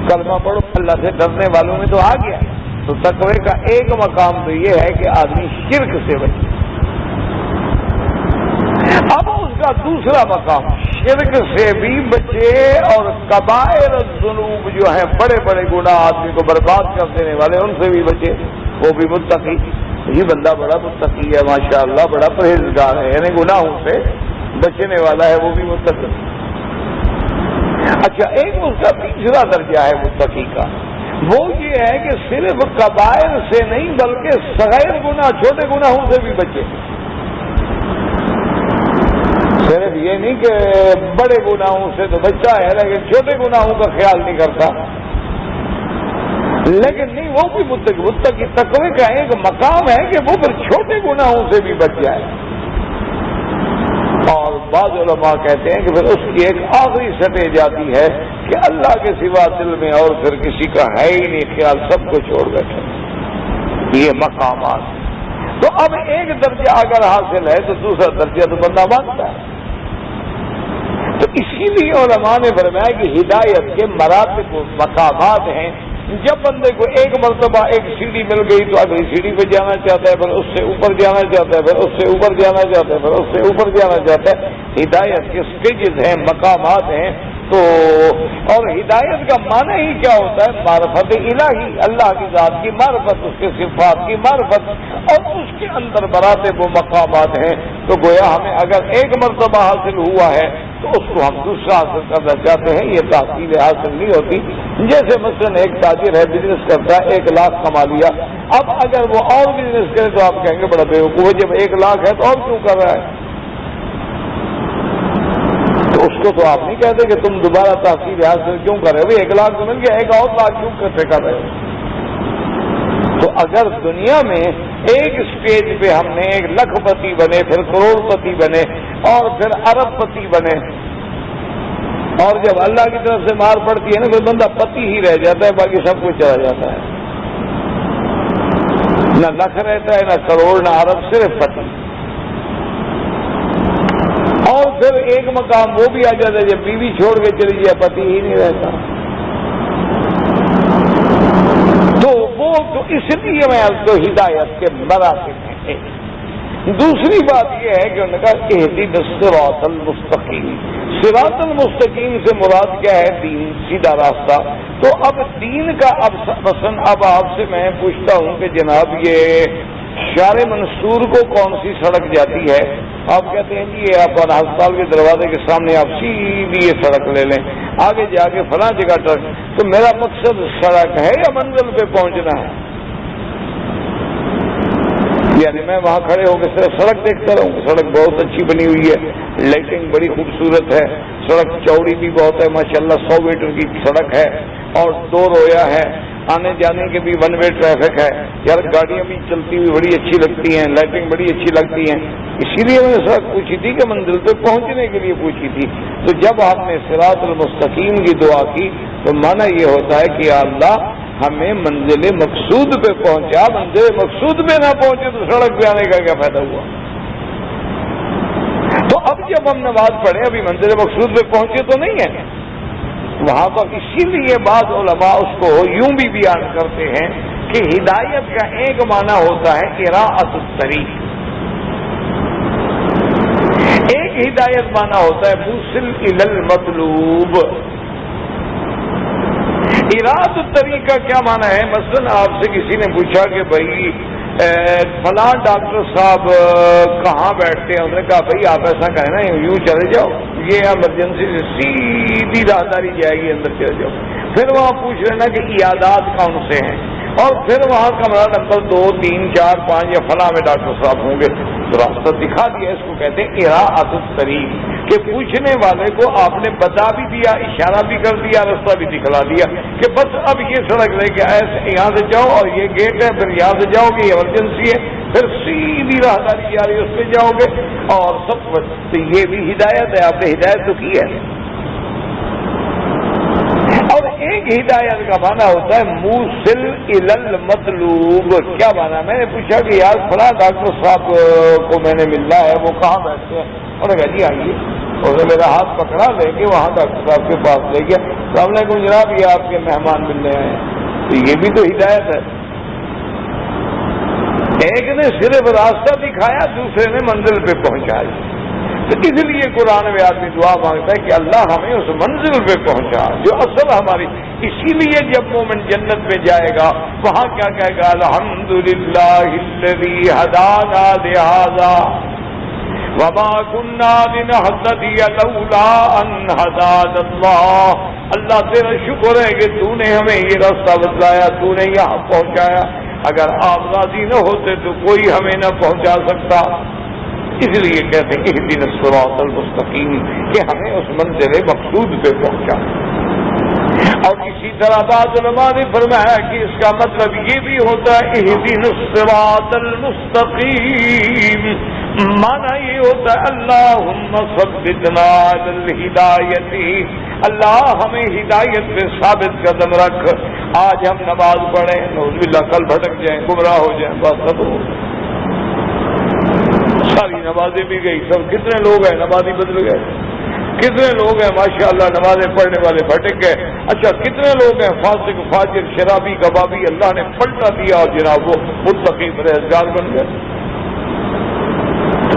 کلمہ پڑھو، اللہ سے ڈرنے والوں میں تو آ گیا۔ تو تقوی کا ایک مقام تو یہ ہے کہ آدمی شرک سے بچے۔ اب اس کا دوسرا مقام شرک سے بھی بچے، اور کبائر الذنوب جو ہیں بڑے بڑے گناہ آدمی کو برباد کر دینے والے، ان سے بھی بچے، وہ بھی متقی۔ یہ بندہ بڑا متقی ہے ماشاءاللہ، بڑا پرہیزگار ہے، یعنی گناہوں سے بچنے والا ہے، وہ بھی متقی۔ اچھا، ایک اس کا تیسرا درجہ ہے متقی کا، وہ یہ ہے کہ صرف کبائر سے نہیں بلکہ صغیر گناہ، چھوٹے گناہوں سے بھی بچے۔ صرف یہ نہیں کہ بڑے گناہوں سے تو بچہ ہے لیکن چھوٹے گناہوں کا خیال نہیں کرتا، لیکن نہیں، وہ بھی متقی تقوی کا ایک مقام ہے کہ وہ پھر چھوٹے گناہوں سے بھی بچ جائے۔ اور بعض علماء کہتے ہیں کہ پھر اس کی ایک آخری سطح جاتی ہے کہ اللہ کے سوا دل میں اور پھر کسی کا ہے ہی نہیں خیال، سب کو چھوڑ بیٹھے۔ یہ مقامات۔ تو اب ایک درجہ اگر حاصل ہے تو دوسرا درجہ تو بندہ مانگتا ہے۔ تو اسی لیے علماء نے فرمایا کہ ہدایت کے مراتب و مقامات ہیں۔ جب بندے کو ایک مرتبہ ایک سیڑھی مل گئی تو اگلی سیڑھی پہ جانا چاہتا ہے، پھر اس سے اوپر جانا چاہتا ہے، پھر اس سے اوپر جانا چاہتا ہے، پھر اس سے اوپر جانا چاہتا ہے۔ ہدایت کے سٹیجز ہیں، مقامات ہیں۔ تو اور ہدایت کا معنی ہی کیا ہوتا ہے؟ معرفت الہی، اللہ کی ذات کی معرفت، اس کے صفات کی معرفت، اور اس کے اندر مراتب و مقامات ہیں۔ تو گویا ہمیں اگر ایک مرتبہ حاصل ہوا ہے تو اس کو ہم دوسرا حاصل کرنا چاہتے ہیں، یہ تحصیل حاصل نہیں ہوتی۔ جیسے مثلا ایک تاجر ہے، بزنس کرتا ہے، 1 لاکھ کما لیا، اب اگر وہ اور بزنس کرے تو آپ کہیں گے بڑا بیوقوف ہے، جب 1 لاکھ ہے تو اور کیوں کر رہا ہے؟ تو اس کو تو آپ نہیں کہتے کہ تم دوبارہ تحصیل حاصل کیوں کر رہے ہو، 1 لاکھ تو مل گیا، 1 اور لاکھ کیوں کرتے کر رہے ہو؟ تو اگر دنیا میں ایک سٹیج پہ ہم نے 1 لاکھ پتی بنے، پھر کروڑ پتی بنے، اور پھر ارب پتی بنے، اور جب اللہ کی طرف سے مار پڑتی ہے نا پھر بندہ پتی ہی رہ جاتا ہے، باقی سب کچھ چلا جاتا ہے، نہ لاکھ رہتا ہے، نہ کروڑ، نہ ارب، صرف پتی۔ اور پھر ایک مقام وہ بھی آ جاتا ہے جب بیوی چھوڑ کے چلی جائے، پتی ہی نہیں رہتا۔ تو وہ تو اس لیے میں تو ہدایت کے مراتب ہیں۔ دوسری بات یہ ہے کہ انہوں نے کہا اہدنا الصراط المستقیم۔ صراط المستقیم سے مراد کیا ہے؟ دین، سیدھا راستہ۔ تو اب دین کا اب آپ سے میں پوچھتا ہوں کہ جناب یہ شار منصور کو کون سی سڑک جاتی ہے؟ آپ کہتے ہیں جی آپ ہسپتال کے دروازے کے سامنے آپ سیدھی یہ سڑک لے لیں، آگے جا کے فلاں جگہ ٹرک، تو میرا مقصد سڑک ہے یا منزل پہ پہنچنا ہے؟ یعنی میں وہاں کھڑے ہو کے صرف سڑک دیکھتا رہوں؟ سڑک بہت اچھی بنی ہوئی ہے، لائٹنگ بڑی خوبصورت ہے، سڑک چوڑی بھی بہت ہے ماشاءاللہ، 100 میٹر کی سڑک ہے اور 2 رویا ہے، آنے جانے کے بھی 1 وے ٹریفک ہے، یار گاڑیاں بھی چلتی ہوئی بڑی اچھی لگتی ہیں، لائٹنگ بڑی اچھی لگتی ہیں، اسی لیے میں نے سڑک پوچھی تھی کہ منزل پہ پہنچنے کے لیے پوچھی تھی۔ تو جب آپ نے صراط المستقیم کی دعا کی تو معنی یہ ہوتا ہے کہ یا اللہ ہمیں منزل مقصود پہ پہنچا، منزل مقصود پہ نہ پہنچے تو سڑک پہ آنے کا کیا فائدہ ہوا؟ تو اب جب ہم نماز پڑھیں ابھی منزل مقصود پہ پہنچے تو نہیں ہے وہاں پر، اسی لیے بعض علماء اس کو یوں بھی بیان کرتے ہیں کہ ہدایت کا ایک معنی ہوتا ہے قراءۃ الطریق، ایک ہدایت معنی ہوتا ہے موصل الی المطلوب۔ اراد الطریق کا کیا معنی ہے؟ مثلا آپ سے کسی نے پوچھا کہ بھائی فلاں ڈاکٹر صاحب کہاں بیٹھتے ہیں، انہوں نے کہا بھائی آپ ایسا کہیں نا یوں چلے جاؤ، یہ ایمرجنسی سے سیدھی راہداری جائے گی، اندر چلے جاؤ، پھر وہاں پوچھ لینا کہ عیادات کون سے ہیں، اور پھر وہاں کمرہ نمبر 2 3 4 5 یا فلاں میں ڈاکٹر صاحب ہوں گے، تو راستہ دکھا دیا۔ اس کو کہتے ہیں قراءۃ الطریق، کہ پوچھنے والے کو آپ نے بتا بھی دیا، اشارہ بھی کر دیا، راستہ بھی دکھلا دیا کہ بس اب یہ سڑک لے کے یہاں سے جاؤ اور یہ گیٹ ہے، پھر یہاں سے جاؤ گے، یہ ایمرجنسی ہے، پھر سیدھی راہداری جا رہی ہے اس پہ جاؤ گے، اور سب تو یہ بھی ہدایت ہے، آپ نے ہدایت تو کی ہے۔ اور ایک ہدایت کا معنی ہوتا ہے موصل الی المطلوب۔ کیا معنی؟ میں نے پوچھا کہ یار فلاں ڈاکٹر صاحب کو میں نے ملنا ہے، وہ کہاں بیٹھتے ہیں؟ انہوں نے کہا جی آئیے، اور میرا ہاتھ پکڑا لے کے وہاں ڈاکٹر صاحب کے پاس لے گیا، السلام علیکم جناب یہ آپ کے مہمان ملنے آئے ہیں۔ تو یہ بھی تو ہدایت ہے، ایک نے صرف راستہ دکھایا، دوسرے نے منزل پہ پہنچایا۔ تو اس لیے قرآن میں آدمی دعا مانگتا ہے کہ اللہ ہمیں اس منزل پہ پہنچا جو اصل ہماری۔ اسی لیے جب مومن جنت میں جائے گا وہاں کیا کہے گا؟ الحمدللہ الذی ہدانا لہذا وما كنا لنهتدي لولا ان هدانا اللہ۔ اللہ تیرا شکر ہے کہ تو نے ہمیں یہ راستہ بتلایا، تو نے یہاں پہنچایا، اگر آپ راضی نہ ہوتے تو کوئی ہمیں نہ پہنچا سکتا۔ اس لیے کہتے ہیں اہدنا الصراط المستقیم، کہ ہمیں اس منزل مقصود پہ پہنچا۔ اور اسی طرح بعض علماء نے فرمایا کہ اس کا مطلب یہ بھی ہوتا ہے اہدنا الصراط المستقیم، مانا یہ ہوتا ہے اللہم ثبتنا علی الہدایت، اللہ ہمیں ہدایت پہ ثابت قدم رکھ۔ آج ہم نماز پڑھیں نعوذ باللہ کل بھٹک جائیں، گمراہ ہو جائیں، بس ختم ہو ساری نمازیں بھی گئی، سب کتنے لوگ ہیں نمازی بدل گئے، کتنے لوگ ہیں ماشاءاللہ نمازیں پڑھنے والے بھٹک گئے، اچھا کتنے لوگ ہیں فاسق فاجر شرابی کبابی، اللہ نے پلٹا دیا اور جناب وہ متقی پرہیزگار بن گئے۔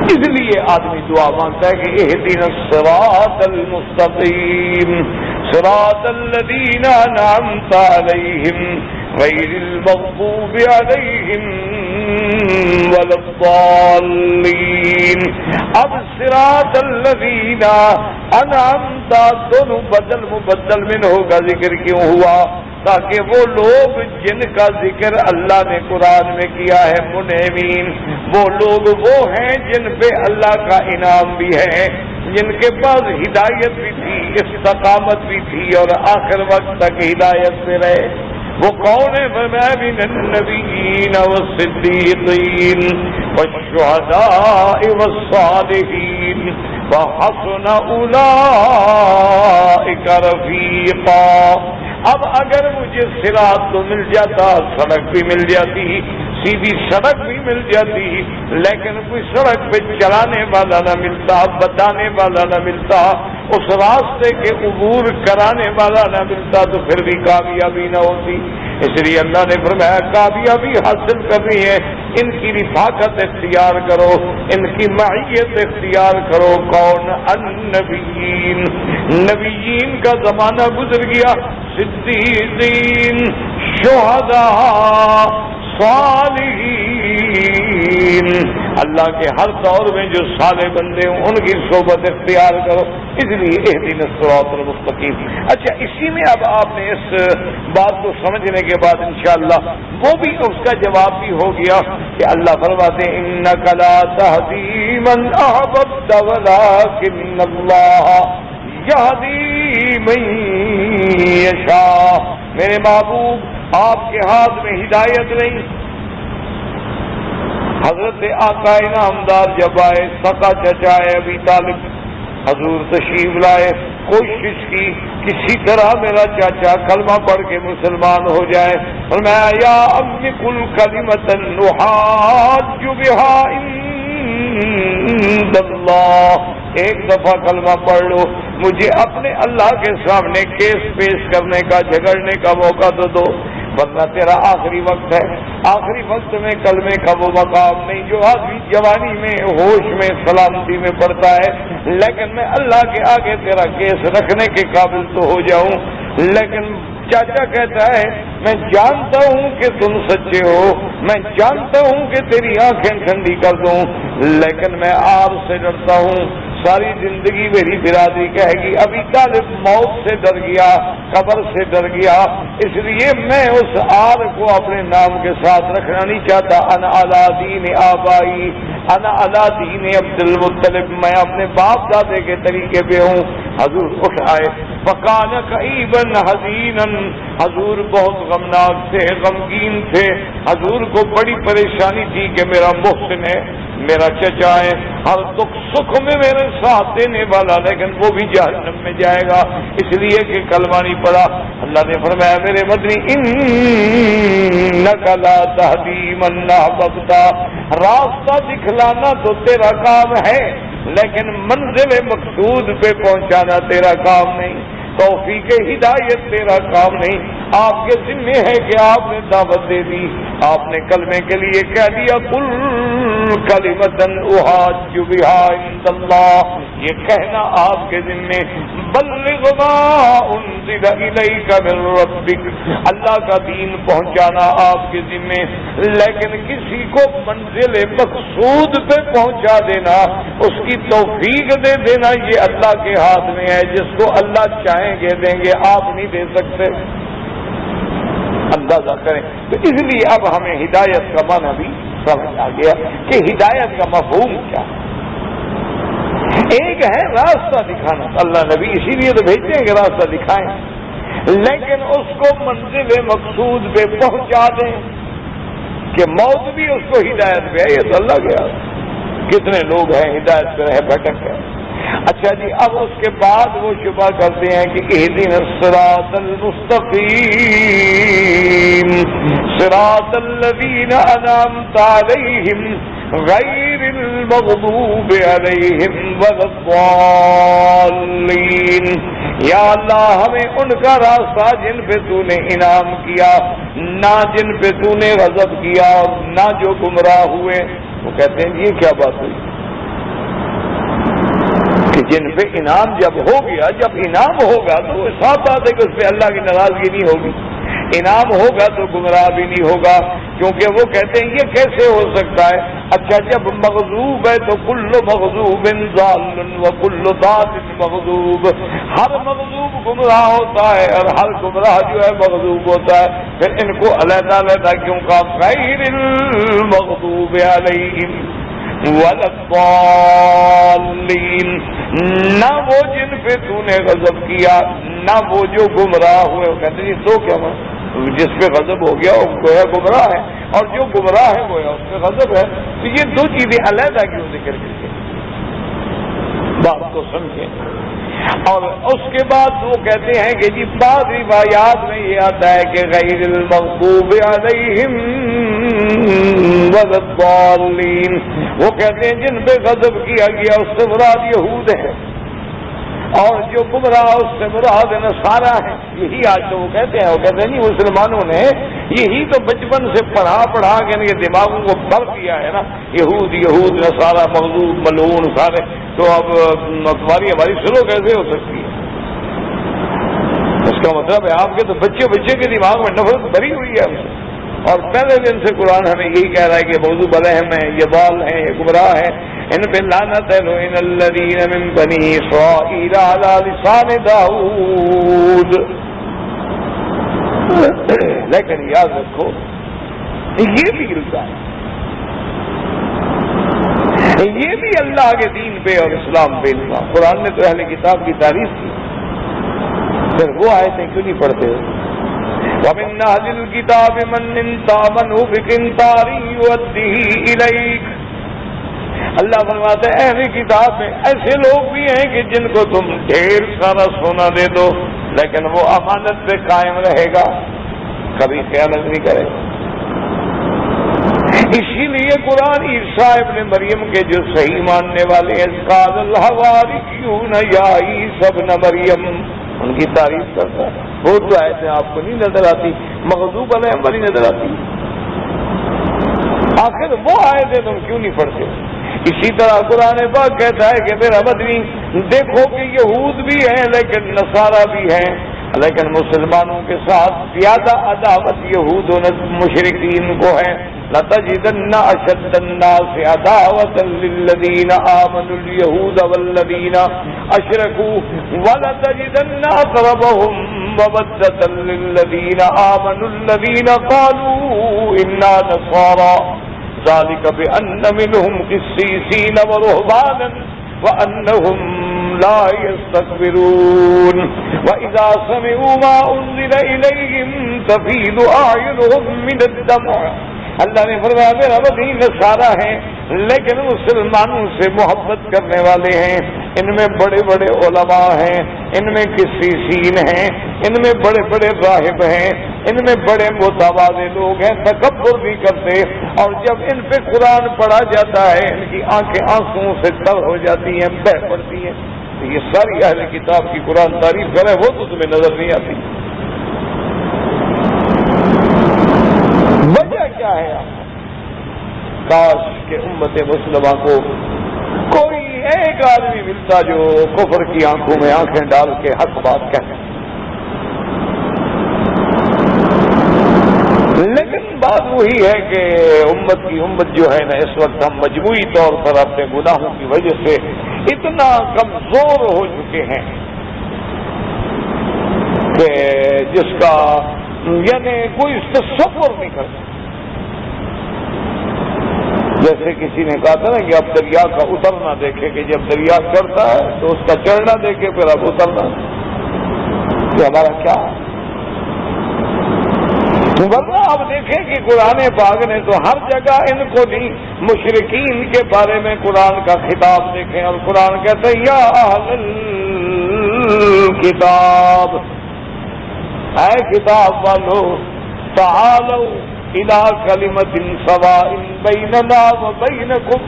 اس لیے آدمی دعا مانگتا ہے کہ اہدنا الصراط المستقیم صراط الذین انعمت علیہم غیر المغضوب علیہم ولا الضالین۔ اب صراط الذین انعمت دونوں بدل مبدل منہ کا ذکر کیوں ہوا؟ تاکہ وہ لوگ جن کا ذکر اللہ نے قرآن میں کیا ہے منعمین، وہ لوگ وہ ہیں جن پہ اللہ کا انعام بھی ہے، جن کے پاس ہدایت بھی تھی، استقامت بھی تھی اور آخر وقت تک ہدایت پہ رہے۔ وہ کون ہے؟ من النبیین والصدیقین والشہداء والصالحین وحسن اولئک رفیقا۔ اب اگر مجھے صراط تو مل جاتا، سڑک بھی مل جاتی، سیدھی سڑک بھی مل جاتی، لیکن کوئی سڑک پہ چلانے والا نہ ملتا، بتانے والا نہ ملتا، اس راستے کے عبور کرانے والا نہ ملتا، تو پھر بھی کامیابی نہ ہوتی۔ اس لیے اللہ نے فرمایا کامیابی حاصل کرنی ہے، ان کی رفاقت اختیار کرو، ان کی معیت اختیار کرو۔ کون؟ النبیین، نبیین کا زمانہ گزر گیا، صدیقین، شہداء، صالحین۔ اللہ اللہ کے ہر دور میں جو صالح بندے ہوں ان کی صحبت اختیار کرو، اس لیے اہدنا الصراط المستقیم۔ اچھا، اسی میں اب آپ نے اس بات کو سمجھنے کے بعد انشاءاللہ وہ بھی اس کا جواب بھی ہو گیا کہ اللہ فرماتے ہیں انک لا تہدی من احببت ولکن اللہ یہدی من یشاء۔ میرے محبوب، آپ کے ہاتھ میں ہدایت نہیں۔ حضرت آقا انعامدار جب آئے، سقا چچائے ابی طالب، حضور تشریف لائے، کوشش کی کسی طرح میرا چاچا کلمہ پڑھ کے مسلمان ہو جائے، اور میں یا ام قل کلمۃ نحاج بہا عند اللہ، ایک دفعہ کلمہ پڑھ لو، مجھے اپنے اللہ کے سامنے کیس پیش کرنے کا، جھگڑنے کا موقع تو دو، ورنہ تیرا آخری وقت ہے۔ آخری وقت میں کلمے کا وہ مقام نہیں جو آدمی جوانی میں، ہوش میں، سلامتی میں پڑتا ہے، لیکن میں اللہ کے آگے تیرا کیس رکھنے کے قابل تو ہو جاؤں۔ لیکن چاچا کہتا ہے میں جانتا ہوں کہ تم سچے ہو، میں جانتا ہوں کہ تیری آنکھیں ٹھنڈی کر دوں، لیکن میں آپ سے ڈرتا ہوں۔ ساری زندگی میری برادری کہے گی ابھی طالب موت سے ڈر گیا، قبر سے ڈر گیا، اس لیے میں اس آر کو اپنے نام کے ساتھ رکھنا نہیں چاہتا۔ انا علی دین آبائی، انا علی دین عبد المطلب، میں اپنے باپ دادے کے طریقے پہ ہوں۔ حضور اٹھ آئے، فکان کئیبا حزینا، حضور بہت غمناک تھے، غمگین تھے، حضور کو بڑی پریشانی تھی کہ میرا محسن ہے، میرا چچا ہے، ہر دکھ سکھ میں میرے ساتھ دینے والا، لیکن وہ بھی جہنم میں جائے گا اس لیے کہ کلمہ نہیں پڑا۔ اللہ نے فرمایا میرے مدنی انک لا تہدی من احببت، راستہ دکھلانا تو تیرا کام ہے لیکن منزل مقصود پہ پہنچانا تیرا کام نہیں، توفیق ہدایت تیرا کام نہیں۔ آپ کے ذمہ ہے کہ آپ نے دعوت دے دی، آپ نے کلمے کے لیے کہہ دیا قل کلمۃ احاج بہا عند اللہ، یہ کہنا آپ کے ذمہ، بلغ ما انزل الیک من ربک، اللہ کا دین پہنچانا آپ کے ذمہ، لیکن کسی کو منزل مقصود پہ پہنچا دینا، اس کی توفیق دے دینا، یہ اللہ کے ہاتھ میں ہے، جس کو اللہ چاہیں گے دیں گے، آپ نہیں دے سکتے۔ اندازہ کریں تو اس لیے اب ہمیں ہدایت کا معنی بھی سمجھ آ گیا کہ ہدایت کا مفہوم کیا ہے۔ ایک ہے راستہ دکھانا، اللہ نبی اسی لیے تو بھیجتے ہیں کہ راستہ دکھائیں، لیکن اس کو منزل مقصود پہ پہنچا دیں کہ موت بھی اس کو ہدایت پہ ہے، یہ تو اللہ کے ہاتھ۔ کتنے لوگ ہیں ہدایت پہ رہے بھٹک گئے۔ اچھا جی، اب اس کے بعد وہ شبہ کرتے ہیں کہ اہدنا الصراط المستقیم صراط الذین انعمت علیہم غیر المغضوب علیہم ولا الضالین، یا اللہ ہمیں ان کا راستہ جن پہ تو نے انعام کیا، نہ جن پہ تو نے غضب کیا، نہ جو گمراہ ہوئے۔ وہ کہتے ہیں یہ کیا بات ہوئی کہ جن پہ انعام جب ہو گیا، جب انعام ہوگا تو وہ صاف بات ہے کہ اس پہ اللہ کی ناراضگی نہیں ہوگی، انعام ہوگا تو گمراہ بھی نہیں ہوگا، کیونکہ وہ کہتے ہیں یہ کیسے ہو سکتا ہے۔ اچھا جب مغضوب ہے تو کل مغضوب ضال وکل ضال مغضوب، ہر مغضوب گمراہ ہوتا ہے اور ہر گمراہ جو ہے مغضوب ہوتا ہے، پھر ان کو علیحدہ علیحدہ کیوں کہا غیر المغضوب علیہم ولا الضالین، نہ وہ جن پہ تو نے غضب کیا، نہ وہ جو گمراہ ہوئے۔ وہ کہتے ہیں تو کیا جس پہ غضب ہو گیا وہ گویا گمراہ ہے، اور جو گمراہ ہے گویا اس پہ غضب ہے، تو یہ دو چیزیں علیحدہ کیوں ذکر کر کے بات کو سمجھیں۔ اور اس کے بعد وہ کہتے ہیں کہ جی بعض روایات میں یہ آتا ہے کہ غیر المغضوب علیہم ولا الضالین، وہ کہتے ہیں جن پہ غضب کیا گیا اس سے مراد یہود ہے، اور جو گمراہ اس سے مراد نصارہ ہے۔ یہی آج تو وہ کہتے ہیں نہیں مسلمانوں نے یہی تو بچپن سے پڑھا کے ان کے دماغوں کو بھر دیا ہے نا، یہود نصارہ مغضوب ملعون سارے، تو اب ہماری سلو کیسے ہو سکتی ہے؟ اس کا مطلب ہے آپ کے تو بچے کے دماغ میں نفرت بھری ہوئی ہے ہم سے۔ اور پہلے دن سے قرآن ہمیں یہی کہہ رہا ہے کہ موضوع برہم ہے، یہ بال ہیں، یہ گمراہ ہے، ان پہ لعنت ہے، لعن الذین من بنی اسرائیل علی لسان داؤد۔ لیکن یاد رکھو یہ بھی الزام، یہ بھی اللہ کے دین پہ اور اسلام پہ الزام۔ قرآن نے تو اہل کتاب کی تعریف کی، پھر وہ آیتیں کیوں نہیں پڑھتے ہو؟ وَمِنْ أَهْلِ الْكِتَابِ مَنْ تَأْمَنْهُ بِقِنْطَارٍ يُؤَدِّهِ إِلَيْكَ۔ اللہ فرماتے ہیں اہل کتاب میں ایسے لوگ بھی ہیں کہ جن کو تم ڈھیر سارا سونا دے دو لیکن وہ امانت پہ قائم رہے گا، کبھی خیانت نہیں کرے گا۔ اسی لیے قرآن عیسیٰ ابن مریم کے جو صحیح ماننے والے ہیں قال الحواریون یا عیسی ابن مریم، ان کی تعریف کرتا ہے۔ وہ تو آیتیں آپ کو نہیں نظر آتی، مغضوب علیہم والی نظر آتی، آخر وہ آیتیں تم کیوں نہیں پڑھتے؟ اسی طرح قرآن پاک کہتا ہے کہ میرا مدنی دیکھو کہ یہود بھی ہیں لیکن نصارہ بھی ہیں، لیکن مسلمانوں کے ساتھ زیادہ عداوت یہود و مشرکین کو ہے۔ لَتَجِدَنَّ أَشَدَّ النَّاسِ عَدَاوَةً لِلَّذِينَ آمَنُوا الْيَهُودَ وَالَّذِينَ أَشْرَكُوا وَلَتَجِدَنَّ أَقْرَبَهُم مَّوَدَّةً لِلَّذِينَ آمَنُوا الَّذِينَ قَالُوا إِنَّا نَصَارَىٰ ذَلِكَ بِأَنَّ مِنْهُمْ قِسِّيسِينَ وَرُهْبَانًا وَأَنَّهُمْ لَا يَسْتَكْبِرُونَ وَإِذَا سَمِعُوا مَا أُنزِلَ إِلَيْهِمْ تَفِيضُ أَعْيُنُهُم مِّنَ الدَّمْعِ۔ اللہ نے فرمایا میرا وہی نصارہ ہیں لیکن مسلمانوں سے محبت کرنے والے ہیں، ان میں بڑے بڑے علماء ہیں، ان میں قسیسین ہیں، ان میں بڑے بڑے راہب ہیں، ان میں بڑے متواضع لوگ ہیں، تکبر نہیں کرتے، اور جب ان پہ قرآن پڑھا جاتا ہے ان کی آنکھیں آنسوؤں سے تر ہو جاتی ہیں، بہہ پڑتی ہیں۔ تو یہ ساری اہل کتاب کی قرآن تعریف کرے وہ تو تمہیں نظر نہیں آتی۔ وجہ کیا ہے؟ کاش کہ امت مسلمہ کو کوئی ایک آدمی ملتا جو کفر کی آنکھوں میں آنکھیں ڈال کے حق بات کہے، لیکن بات وہی ہے کہ امت جو ہے نا اس وقت ہم مجموعی طور پر اپنے گناہوں کی وجہ سے اتنا کمزور ہو چکے ہیں کہ جس کا یعنی کوئی تصور نہیں کرتا۔ جیسے کسی نے کہا تھا نا کہ اب دریا کا اترنا دیکھے کہ جب دریا چڑھتا ہے تو اس کا چڑھنا دیکھے پھر اب اترنا، تو ہمارا کیا؟ ورنہ آپ دیکھیں کہ قرآن پاک نے تو ہر جگہ ان کو نہیں، مشرکین کے بارے میں قرآن کا خطاب دیکھیں، اور قرآن کہتے ہیں یا اہل الکتاب، اے کتاب والو، تعالوا الی کلمۃ سواء بیننا وبینکم۔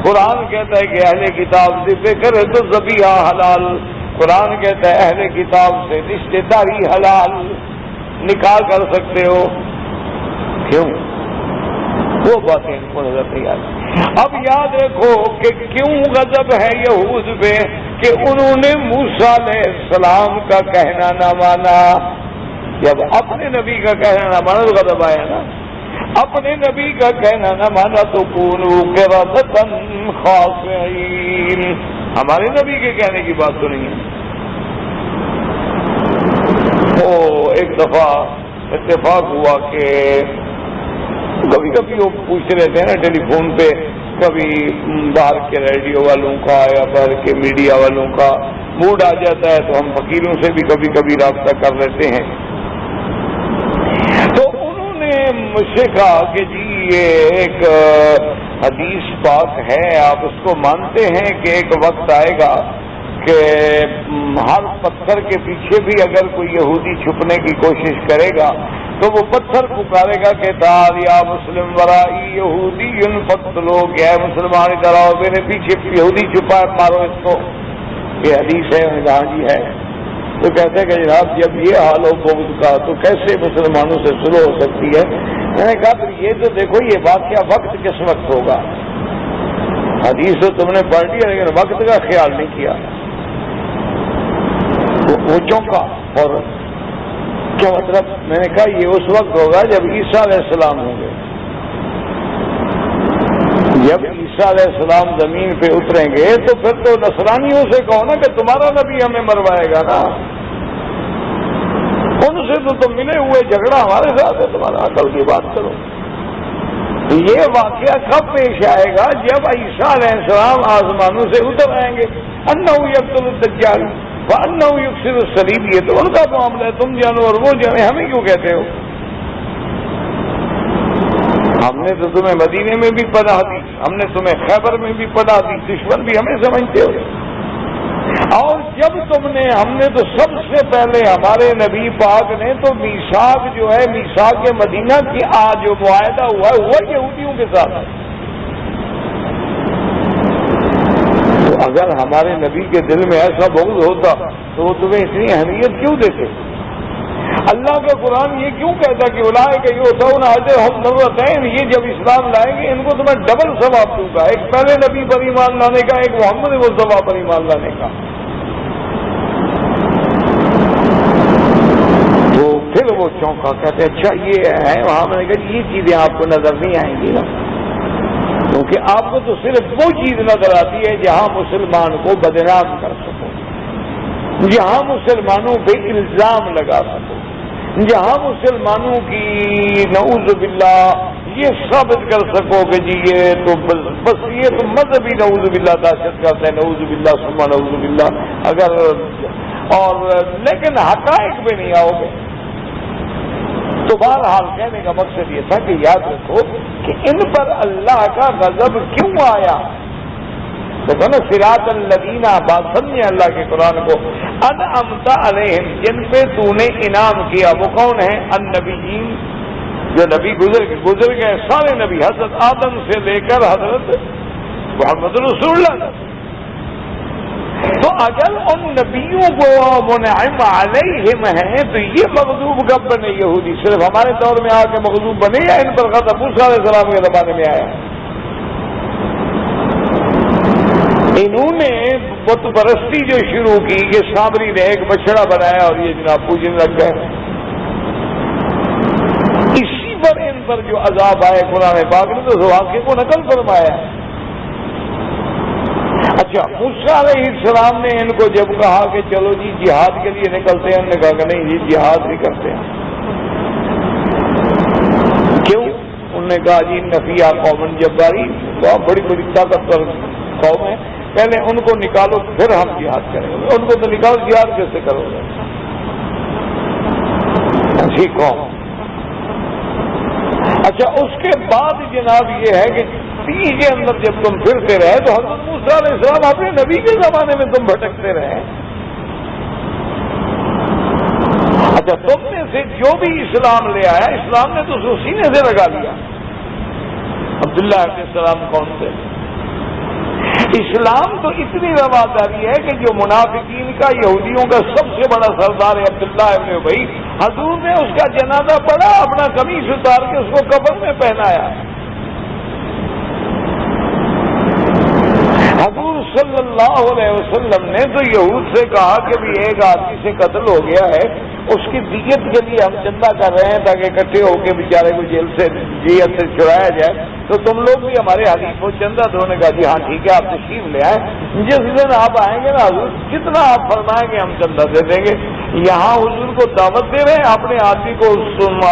قرآن کہتا ہے کہ اہل کتاب سے فکر ہے تو ذبیحہ حلال، قرآن کہتا ہے اہل کتاب سے رشتہ داری حلال، نکاح کر سکتے ہو، کیوں؟ وہ باتیں ان کو نظر نہیں آتی۔ اب یاد رکھو کہ کیوں غضب ہے یہود پہ کہ انہوں نے موسیٰ علیہ السلام کا کہنا نہ مانا۔ جب اپنے نبی کا کہنا نہ مانا تو غضب آیا نا، اپنے نبی کا کہنا نہ مانا تو کونوا قردۃ خاسئین، ہمارے نبی کے کہنے کی بات تو نہیں ہے۔ ایک دفعہ اتفاق ہوا کہ کبھی کبھی وہ پوچھتے رہتے ہیں نا ٹیلی فون پہ، کبھی باہر کے ریڈیو والوں کا یا باہر کے میڈیا والوں کا موڈ آ جاتا ہے تو ہم فقیروں سے بھی کبھی کبھی رابطہ کر لیتے ہیں۔ تو انہوں نے مجھ سے کہا کہ جی یہ ایک حدیث پاک ہے، آپ اس کو مانتے ہیں کہ ایک وقت آئے گا کہ ہر پتھر کے پیچھے بھی اگر کوئی یہودی چھپنے کی کوشش کرے گا تو وہ پتھر پکارے گا کہ دار یا مسلم ورائی یہودی فقتلو، کیا ہے مسلمان ادھر آؤ، میرے پیچھے یہودی چھپا ہے، مارو اس کو۔ یہ حدیث ہے، جہاں جی ہے۔ تو کہتے ہیں کہ جناب جب یہ حال ہو بغض کا تو کیسے مسلمانوں سے صلح ہو سکتی ہے؟ میں نے کہا پھر یہ تو دیکھو یہ واقعہ وقت کس وقت ہوگا، حدیث تو تم نے پڑھ لیا لیکن وقت کا خیال نہیں کیا۔ وہ چونکا اور کیا مطلب؟ میں نے کہا یہ اس وقت ہوگا جب عیسیٰ علیہ السلام ہوں گے. جب عیسیٰ علیہ السلام زمین پہ اتریں گے تو پھر تو نصرانیوں سے کہو نا کہ تمہارا نبی ہمیں مروائے گا نا. ان سے تو تم ملے ہوئے، جھگڑا ہمارے ساتھ ہے تمہارا. عقل کی بات کرو. یہ واقعہ کب پیش آئے گا؟ جب عیسیٰ علیہ السلام آسمانوں سے اتر آئیں گے. انہ یقتل الدجال وانہ یکسر الصلیب، یہ تو ان کا معاملہ ہے. تم جانو اور وہ جانے، ہمیں کیوں کہتے ہو؟ ہم نے تو تمہیں مدینے میں بھی پناہ دی، ہم نے تمہیں خیبر میں بھی پناہ دی، دشمن بھی ہمیں سمجھتے ہو. اور جب ہم نے تو سب سے پہلے ہمارے نبی پاک نے تو میثاق جو ہے، میثاق مدینہ کی جو معاہدہ ہوا ہے وہ یہودیوں کے ساتھ ہے. تو اگر ہمارے نبی کے دل میں ایسا بغض ہوتا تو وہ تمہیں اتنی اہمیت کیوں دیتے؟ اللہ کا قرآن یہ کیوں کہتا کہ اولئک یؤتون اجرهم مرتين، یہ جب اسلام لائیں گے ان کو تو میں ڈبل ثواب دوں گا، ایک پہلے نبی پر ایمان لانے کا، ایک محمد مصطفیٰ پر ایمان لانے کا. تو پھر وہ چونکا، کہتے اچھا یہ ہے وہاں. میں نے کہا یہ چیزیں آپ کو نظر نہیں آئیں گی نا، کیونکہ آپ کو تو صرف وہ چیز نظر آتی ہے جہاں مسلمان کو بدنام کر سکو، جہاں مسلمانوں پہ الزام لگا سکو، جہاں مسلمانوں کی نعوذ باللہ یہ ثابت کر سکو کہ جی یہ تو بس یہ تو مذہبی نعوذ باللہ دہشت کرتے ہیں، نعوذ باللہ ثم نعوذ باللہ. اگر اور لیکن حقائق پہ نہیں آؤ گے. تو بہرحال کہنے کا مقصد یہ تھا کہ یاد رکھو کہ ان پر اللہ کا غضب کیوں آیا. دیکھو نا، صراط الذین، بات سمجھے اللہ کے قرآن کو، انعمت علیہم، جن پہ تو نے انعام کیا. وہ کون ہیں؟ النبیین، جو نبی گزر گئے سارے نبی، حضرت آدم سے لے کر حضرت محمد رسول اللہ. تو اگر ان نبیوں کو منعم علیہم ہیں تو یہ مغضوب کب بنے یہودی؟ صرف ہمارے دور میں آ کے مغضوب بنے یا ان پر غضب موسیٰ علیہ السلام کے زمانے میں آیا؟ انہوں نے بت پرستی جو شروع کی کہ سامری نے ایک بچڑا بنایا اور یہ جناب پوجنے لگ گئے. اسی پر ان پر جو عذاب آئے قرآن پاک نے تو واقعے کو نقل فرمایا. اچھا، موسیٰ علیہ السلام نے ان کو جب کہا کہ چلو جی جہاد کے لیے نکلتے ہیں، انہوں نے کہا کہ نہیں جی جہاد نہیں کرتے ہیں. کیوں؟ انہوں نے کہا جی نفیہ قوم جباری، بہت بڑی بڑی طاقتور قوم ہے، پہلے ان کو نکالو پھر ہم جہاد کریں گے. ان کو تو نکالو، جہاد کیسے کرو گے؟ ایسی قوم. اچھا، اس کے بعد جناب یہ ہے کہ تیہ کے اندر جب تم پھرتے رہے تو حضرت موسیٰ علیہ السلام اپنے نبی کے زمانے میں تم بھٹکتے رہے. اچھا، تم میں سے جو بھی اسلام لے آیا، اسلام نے تو سینے سے لگا لیا. عبداللہ علیہ السلام کون تھے؟ اسلام تو اتنی رواداری ہے کہ جو منافقین کا، یہودیوں کا سب سے بڑا سردار ہے عبداللہ ابن ابی، حضور نے اس کا جنازہ پڑھا، اپنا قمیص اتار کے اس کو قبر میں پہنایا. حضور صلی اللہ علیہ وسلم نے تو یہود سے کہا کہ بھی ایک آدمی سے قتل ہو گیا ہے، اس کی دیت کے لیے ہم چندہ کر رہے ہیں تاکہ اکٹھے ہو کے بیچارے کو جیل سے دیت سے چھڑایا جائے، تو تم لوگ بھی ہمارے حلیف ہو چندہ دو. نے کہا جی ہاں ٹھیک ہے، آپ تشریف لے آئیں، جس دن آپ آئیں گے نا حضور جتنا آپ فرمائیں گے ہم چندہ دے دیں گے. یہاں حضور کو دعوت دے رہے ہیں، اپنے آدمی کو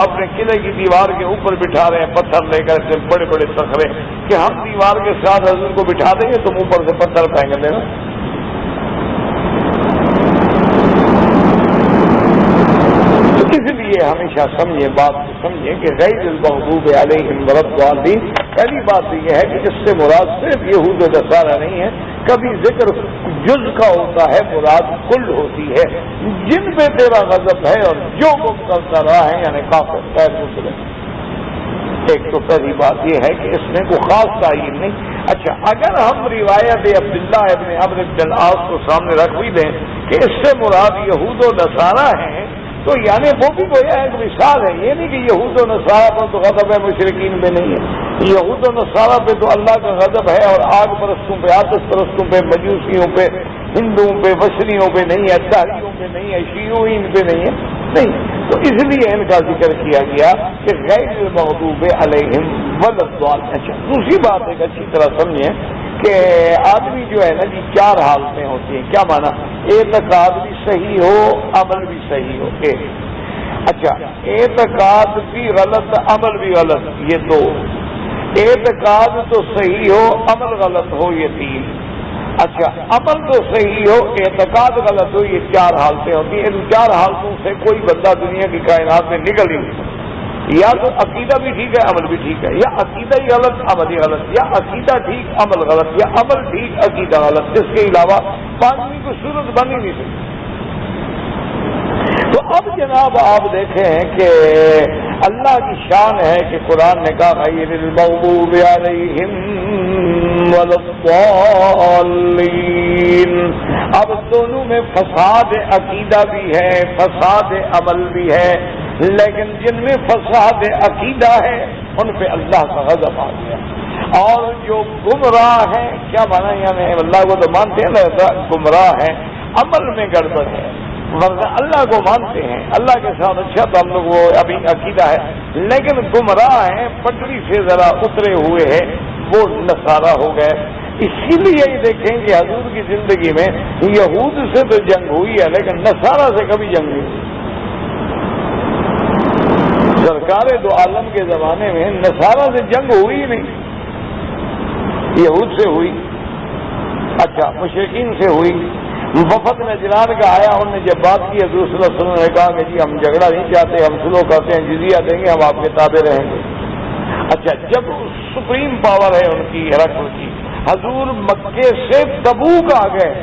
اپنے قلعے کی دیوار کے اوپر بٹھا رہے ہیں، پتھر لے کر کے بڑے بڑے صخرے کہ ہم دیوار کے ساتھ حضور کو بٹھا دیں گے، تم اوپر سے پتھر پھینک دینا. اس لیے ہمیشہ سمجھیں، بات کو سمجھیں کہ غیر المغضوب علیہم ولا پہلی بات یہ ہے کہ اس سے مراد صرف یہود و نصارہ نہیں ہے، کبھی ذکر جز کا ہوتا ہے، مراد کل ہوتی ہے، جن پہ تیرا غضب ہے اور جو گم کرتا رہا ہے، یعنی کافر غیر مسلم. ایک تو پہلی بات یہ ہے کہ اس میں کوئی خاص تعین نہیں. اچھا، اگر ہم روایت عبداللہ ابن عمرو بن العاص کو سامنے رکھ بھی دیں کہ اس سے مراد یہود و نصارہ ہیں، تو یعنی وہ بھی گویا ایک مثال ہے. یہ نہیں کہ یہود و نصارہ پر تو غضب ہے، مشرکین پہ نہیں ہے. یہود و نصارہ پہ تو اللہ کا غضب ہے، اور آگ پرستوں پہ، آتش پرستوں پہ، مجوسیوں پہ، ہندوؤں پہ، بصریوں پہ نہیں ہے، دہریوں پہ نہیں ہے، شیوعین پہ نہیں ہے. نہیں، تو اس لیے ان کا ذکر کیا گیا کہ غیر المغضوب علیہم ولا۔ اچھا دوسری بات ایک اچھی طرح سمجھیں کہ آدمی جو ہے نا جی چار حالتیں ہوتی ہیں. کیا مانا؟ اعتقاد بھی صحیح ہو، عمل بھی صحیح ہو. اچھا اعتقاد بھی غلط، عمل بھی غلط، یہ دو. اعتقاد تو صحیح ہو، عمل غلط ہو، یہ تین. اچھا عمل تو صحیح ہو، اعتقاد غلط ہو، یہ چار حالتیں ہوتی ہیں. ان چار حالتوں سے کوئی بندہ دنیا کی کائنات میں نکل ہی نہیں سکتا. یا تو عقیدہ بھی ٹھیک ہے، عمل بھی ٹھیک ہے، یا عقیدہ ہی غلط، عمل ہی غلط، یا عقیدہ ٹھیک، عمل غلط، یا عمل ٹھیک، عقیدہ غلط. اس کے علاوہ پانچویں کو صورت بن ہی نہیں سکتی. تو اب جناب آپ دیکھیں کہ اللہ کی شان ہے کہ قرآن نے کہا غیر المغضوب علیہم ولا الضالین. اب دونوں میں فساد عقیدہ بھی ہے، فساد عمل بھی ہے، لیکن جن میں فساد عقیدہ ہے ان پہ اللہ کا غضب آ گیا. اور جو گمراہ ہیں، کیا مانا یعنی اللہ کو تو مانتے ہیں نا، گمراہ ہیں، عمل میں گڑبڑ ہے، ورنہ اللہ کو مانتے ہیں، اللہ کے ساتھ اچھا تعلق وہ ابھی عقیدہ ہے، لیکن گمراہ ہیں، پٹری سے ذرا اترے ہوئے ہیں، وہ نصارہ ہو گئے. اسی لیے یہ دیکھیں کہ حضور کی زندگی میں یہود سے تو جنگ ہوئی ہے لیکن نصارہ سے کبھی جنگ نہیں ہوئی. سرکار دو عالم کے زمانے میں نصارہ سے جنگ ہوئی ہی نہیں، یہود سے ہوئی. اچھا مشرکین سے ہوئی. وفد نجران کا آیا، انہوں نے جب بات کی حضور صلی اللہ علیہ وسلم نے کہا کہ جی ہم جھگڑا نہیں چاہتے، ہم سلو کرتے ہیں، جزیہ دیں گے، ہم آپ کے تابع رہیں گے. اچھا جب سپریم پاور ہے ان کی، ہرقل کی، حضور مکے سے تبوک آ گئے،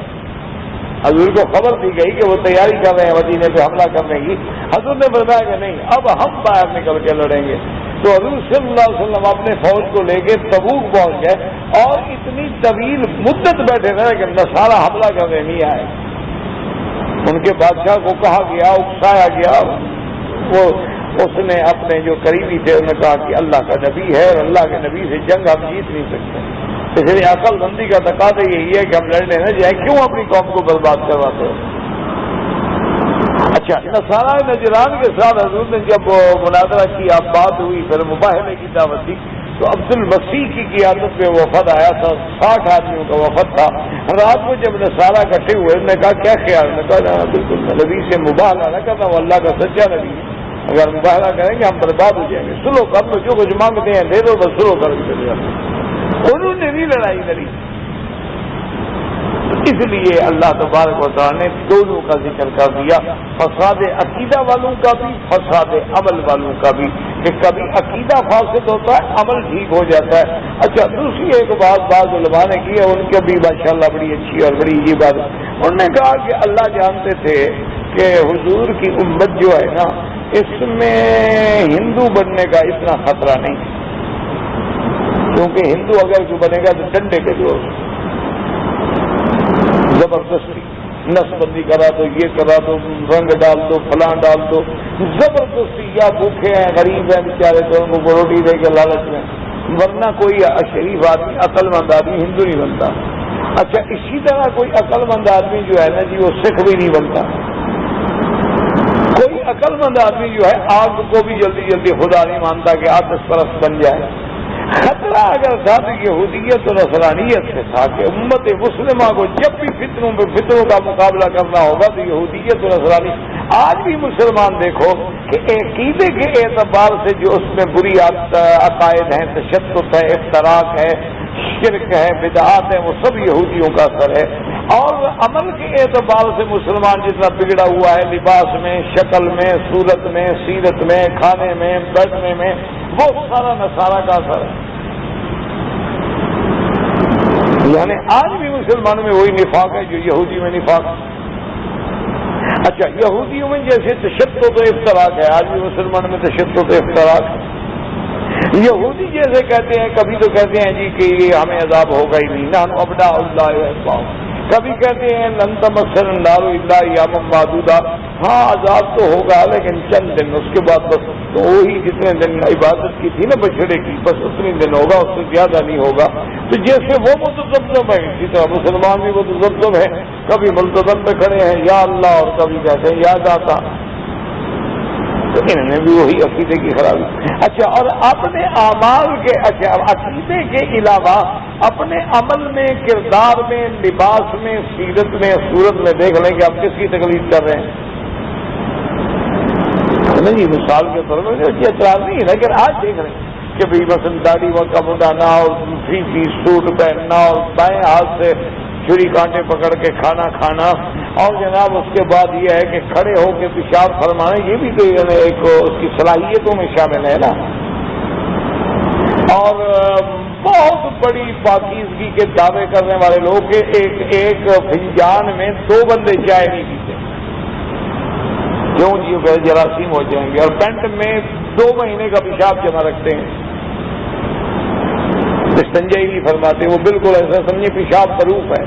حضور کو خبر دی گئی کہ وہ تیاری کر رہے ہیں مدینے پہ حملہ کرنے کی. حضور نے بتایا کہ نہیں اب ہم باہر نکل کے لڑیں گے. تو حضور صلی اللہ علیہ وسلم اپنے فوج کو لے کے تبوک پہنچ گئے اور اتنی طویل مدت بیٹھے رہے کہ نصارہ حملہ کرنے نہیں آئے. ان کے بادشاہ کو کہا گیا، اکسایا گیا، وہ اس نے اپنے جو قریبی تھے انہوں نے کہا کہ اللہ کا نبی ہے اور اللہ کے نبی سے جنگ ہم جیت نہیں سکتے. اس لیے عقل بندی کا تقاضا یہی ہے کہ ہم لڑنے نہ جائیں، کیوں اپنی قوم کو برباد کرواتے ہو. اچھا نصارہ نجران کے ساتھ حضور نے جب مناظرہ کی، اب بات ہوئی، پھر مباہلے کی دعوت دی، تو عبد المسیح کی قیادت میں وفد آیا تھا، 60 آدمیوں کا وفد تھا. رات کو جب نصارہ اکٹھے ہوئے انہوں نے کہا کیا خیال؟ نے کہا بالکل نبی سے مباہلہ نہ کرنا، وہ اللہ کا سچا نبی ہے، اگر مباہلہ کریں گے ہم برباد ہو جائیں گے. سلو کر لو، جو کچھ مانگتے ہیں دے دو، بس سلو کر کے چلے جاتے. انہوں نے بھی لڑائی لڑی. اس لیے اللہ تبارک و تعالیٰ نے دونوں کا ذکر کر دیا، فساد عقیدہ والوں کا بھی، فساد عمل والوں کا بھی، کہ کبھی عقیدہ فاسد ہوتا ہے، عمل ٹھیک ہو جاتا ہے. اچھا دوسری ایک بات بعض علماء نے کی ہے، ان کے بھی ماشاءاللہ بڑی اچھی اور بڑی یہ بات. انہوں نے کہا کہ اللہ جانتے تھے کہ حضور کی امت جو ہے نا اس میں ہندو بننے کا اتنا خطرہ نہیں، کیونکہ ہندو اگر جو بنے گا تو ڈنڈے کے زور زبردستی نس بندی کرا دو، یہ کرا دو، رنگ ڈال دو، فلاں ڈال دو، زبردستی. یا بھوکے ہیں، غریب ہیں بیچارے، تو ان کو روٹی دے کے لالچ میں، ورنہ کوئی شریف آدمی، عقل مند آدمی ہندو نہیں بنتا. اچھا اسی طرح کوئی عقل مند آدمی جو ہے نا جی وہ سکھ بھی نہیں بنتا. کوئی عقل مند آدمی جو ہے آگ کو بھی جلدی جلدی خدا نہیں مانتا کہ آتش پرست بن جائے. خطرہ اگر تھا تو یہودیت اور نصرانیت سے تھا کہ امت مسلمہ کو جب بھی فتنوں کا مقابلہ کرنا ہوگا تو یہودیت اور نصرانیت. آج بھی مسلمان دیکھو کہ عقیدے کے اعتبار سے جو اس میں بری عقائد ہیں، تشدد ہے، افتراق ہے، شرک ہے، بدعات ہے، وہ سب یہودیوں کا اثر ہے. اور عمل کے اعتبار سے مسلمان جتنا بگڑا ہوا ہے، لباس میں، شکل میں، صورت میں، سیرت میں، کھانے میں، بیٹھنے میں، وہ سارا نصارہ کا اثر ہے. یعنی آج بھی مسلمانوں میں وہی نفاق ہے جو یہودی میں نفاق. اچھا یہودیوں میں جیسے تشدد و افتراق ہے، آج بھی مسلمانوں میں تشدد و افتراق ہے. یہودی جیسے کہتے ہیں، کبھی تو کہتے ہیں جی کہ ہمیں عذاب ہوگا ہی نہیں، نحن ابناء اللہ، کبھی کہتے ہیں لن تمسنا النار الا ایاما معدودا، ہاں عذاب تو ہوگا لیکن چند دن، اس کے بعد بس تو وہی جتنے دن عبادت کی تھی نا بچڑے کی، بس اتنے دن ہوگا، اس سے زیادہ نہیں ہوگا. تو جیسے وہ متذبذب ہے اسی طرح مسلمان بھی متذبذب ہے، کبھی ملتزم میں کھڑے ہیں یا اللہ اور کبھی کہتے ہیں یا داتا. تو انہوں نے بھی وہی عقیدے کی خرابی. اچھا، اور اپنے اعمال کے عقیدے کے علاوہ اپنے عمل میں، کردار میں، لباس میں، سیرت میں، صورت میں دیکھ لیں کہ آپ کس کی تقلید کر رہے ہیں. جی مثال کے طور پر اعتراض نہیں ہے، لیکن آج دیکھ رہے ہیں کہ بھائی مثلا داڑھی کا مڈانا اور 3 پیس سوٹ پہننا اور بائیں ہاتھ سے چھری کانٹے پکڑ کے کھانا کھانا، اور جناب اس کے بعد یہ ہے کہ کھڑے ہو کے پیشاب فرمانا، یہ بھی تو ایک اس کی صلاحیتوں میں شامل ہے نا. اور بہت بڑی پاکیزگی کے دعوے کرنے والے لوگ کہ ایک فنجان میں 2 بندے چائے نہیں پیتے، کیوں جی جراثیم ہو جائیں گے. اور پینٹ میں 2 مہینے کا پیشاب جمع رکھتے ہیں، استنجا ہی نہیں فرماتے، وہ بالکل ایسا سمجھے پیشاب پروف ہے،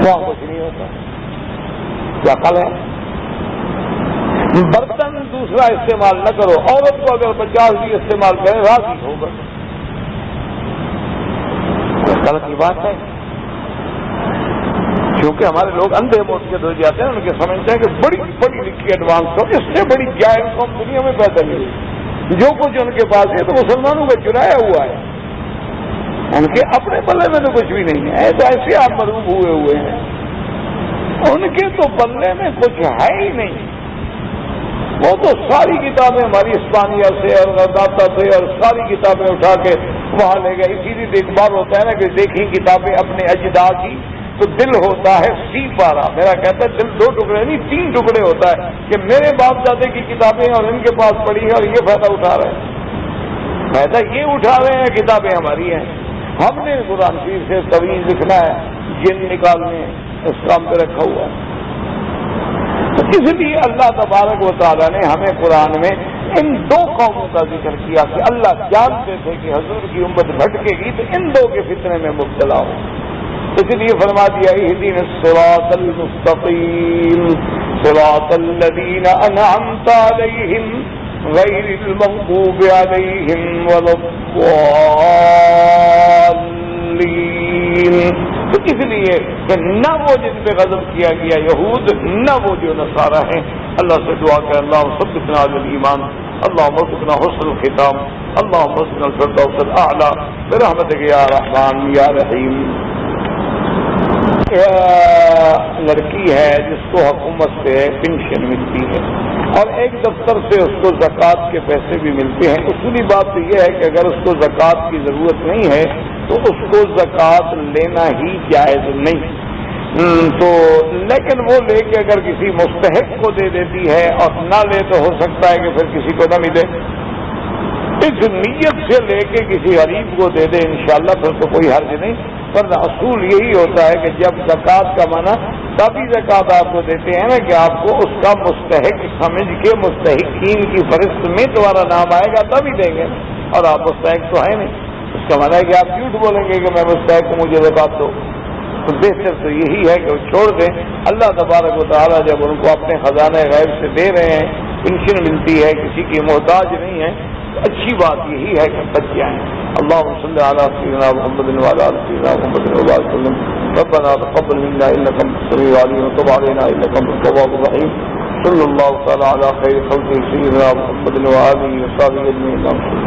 وہاں کچھ نہیں ہوتا. کیا عقل ہے؟ برتن دوسرا استعمال نہ کرو، عورت کو اگر 50 بھی استعمال کرے راضی ہوگا، غلط کی بات ہے. کیونکہ ہمارے لوگ اندھے موٹے ہو جاتے ہیں، ان کے سمجھتے ہیں کہ بڑی بڑی لکھی ایڈوانس ہو، اس سے بڑی جائز قوم دنیا میں پیدا نہیں ہوئی. جو کچھ ان کے پاس ہے تو مسلمانوں کا چرایا ہوا ہے، ان کے اپنے بلے میں تو کچھ بھی نہیں ہے. تو ایسے آپ مروب ہوئے ہیں، ان کے تو بلے میں کچھ ہے ہی نہیں. وہ تو ساری کتابیں ہماری اسپانیہ سے اور غرداتا سے اور ساری کتابیں اٹھا کے وہاں لے گئے. اسی لیے ایک بار ہوتا ہے نا کہ دیکھیں کتابیں اپنے اجداد کی تو دل ہوتا ہے C12. میرا کہتا ہے دل 2 ٹکڑے نہیں 3 ٹکڑے ہوتا ہے کہ میرے باپ دادے کی کتابیں اور ان کے پاس پڑھی ہیں اور یہ فائدہ اٹھا رہے ہیں. فائدہ یہ اٹھا رہے ہیں، کتابیں ہماری ہیں. ہم نے قرآن شریف سے طویل لکھنا ہے، جن نکالنے اس کام پہ رکھا ہوا ہے. تو اس لیے اللہ تبارک و تعالیٰ نے ہمیں قرآن میں ان 2 قوموں کا ذکر کیا کہ اللہ جانتے تھے کہ حضور کی امت بھٹکے گی تو ان 2 کے فتنے میں مبتلا ہو. اس لیے فرما دیا اہدنا الصراط المستقیم صراط الذین انعمت علیہم غیر المغضوب علیہم ولا الضالین. تو اس لیے کہ نہ وہ جن پہ غضب کیا گیا یہود، نہ وہ جو نصارہ ہیں. اللہ سے دعا کہ اللہ ثبتنا علی الایمان، اللہم ارزقنا حسن الختام، اللہم ارزقنا الفردوس الاعلی برحمتک یا رحمان یا رحیم. لڑکی ہے جس کو حکومت سے پنشن ملتی ہے اور ایک دفتر سے اس کو زکوٰۃ کے پیسے بھی ملتے ہیں. اصولی بات تو یہ ہے کہ اگر اس کو زکوٰۃ کی ضرورت نہیں ہے تو اس کو زکوٰۃ لینا ہی جائز نہیں. تو لیکن وہ لے کے اگر کسی مستحق کو دے دیتی ہے اور نہ لے تو ہو سکتا ہے کہ پھر کسی کو نہ ملے. اس نیت سے لے کے کسی غریب کو دے دے انشاءاللہ پھر تو کوئی حرج نہیں. پر اصول یہی ہوتا ہے کہ جب زکوٰۃ کا منع تبھی زکوٰۃ آپ کو دیتے ہیں نا کہ آپ کو اس کا مستحق سمجھ کے مستحقین کی فہرست میں تمہارا نام آئے گا تبھی دیں گے. اور آپ مستحق تو ہے نہیں، اس کا منع ہے کہ آپ جھوٹ بولیں گے کہ میں مستحق ہوں مجھے زکوٰۃ دو. تو بہتر تو یہی ہے کہ وہ چھوڑ دیں. اللہ تبارک و تعالیٰ جب ان کو اپنے خزانہ غیب سے دے رہے ہیں، پنشن ملتی ہے، کسی کی محتاج نہیں ہے، اچھی بات یہی ہے کہ بچ جائیں. اللهم صل على سيدنا محمد وعلى ال سيدنا محمد وبارك وسلم. ربنا تقبل منا انك انت السميع العليم وتب علينا انك انت التواب الرحيم. صلى الله تعالى على خير خلقه سيدنا محمد وآله وصحبه اجمعين.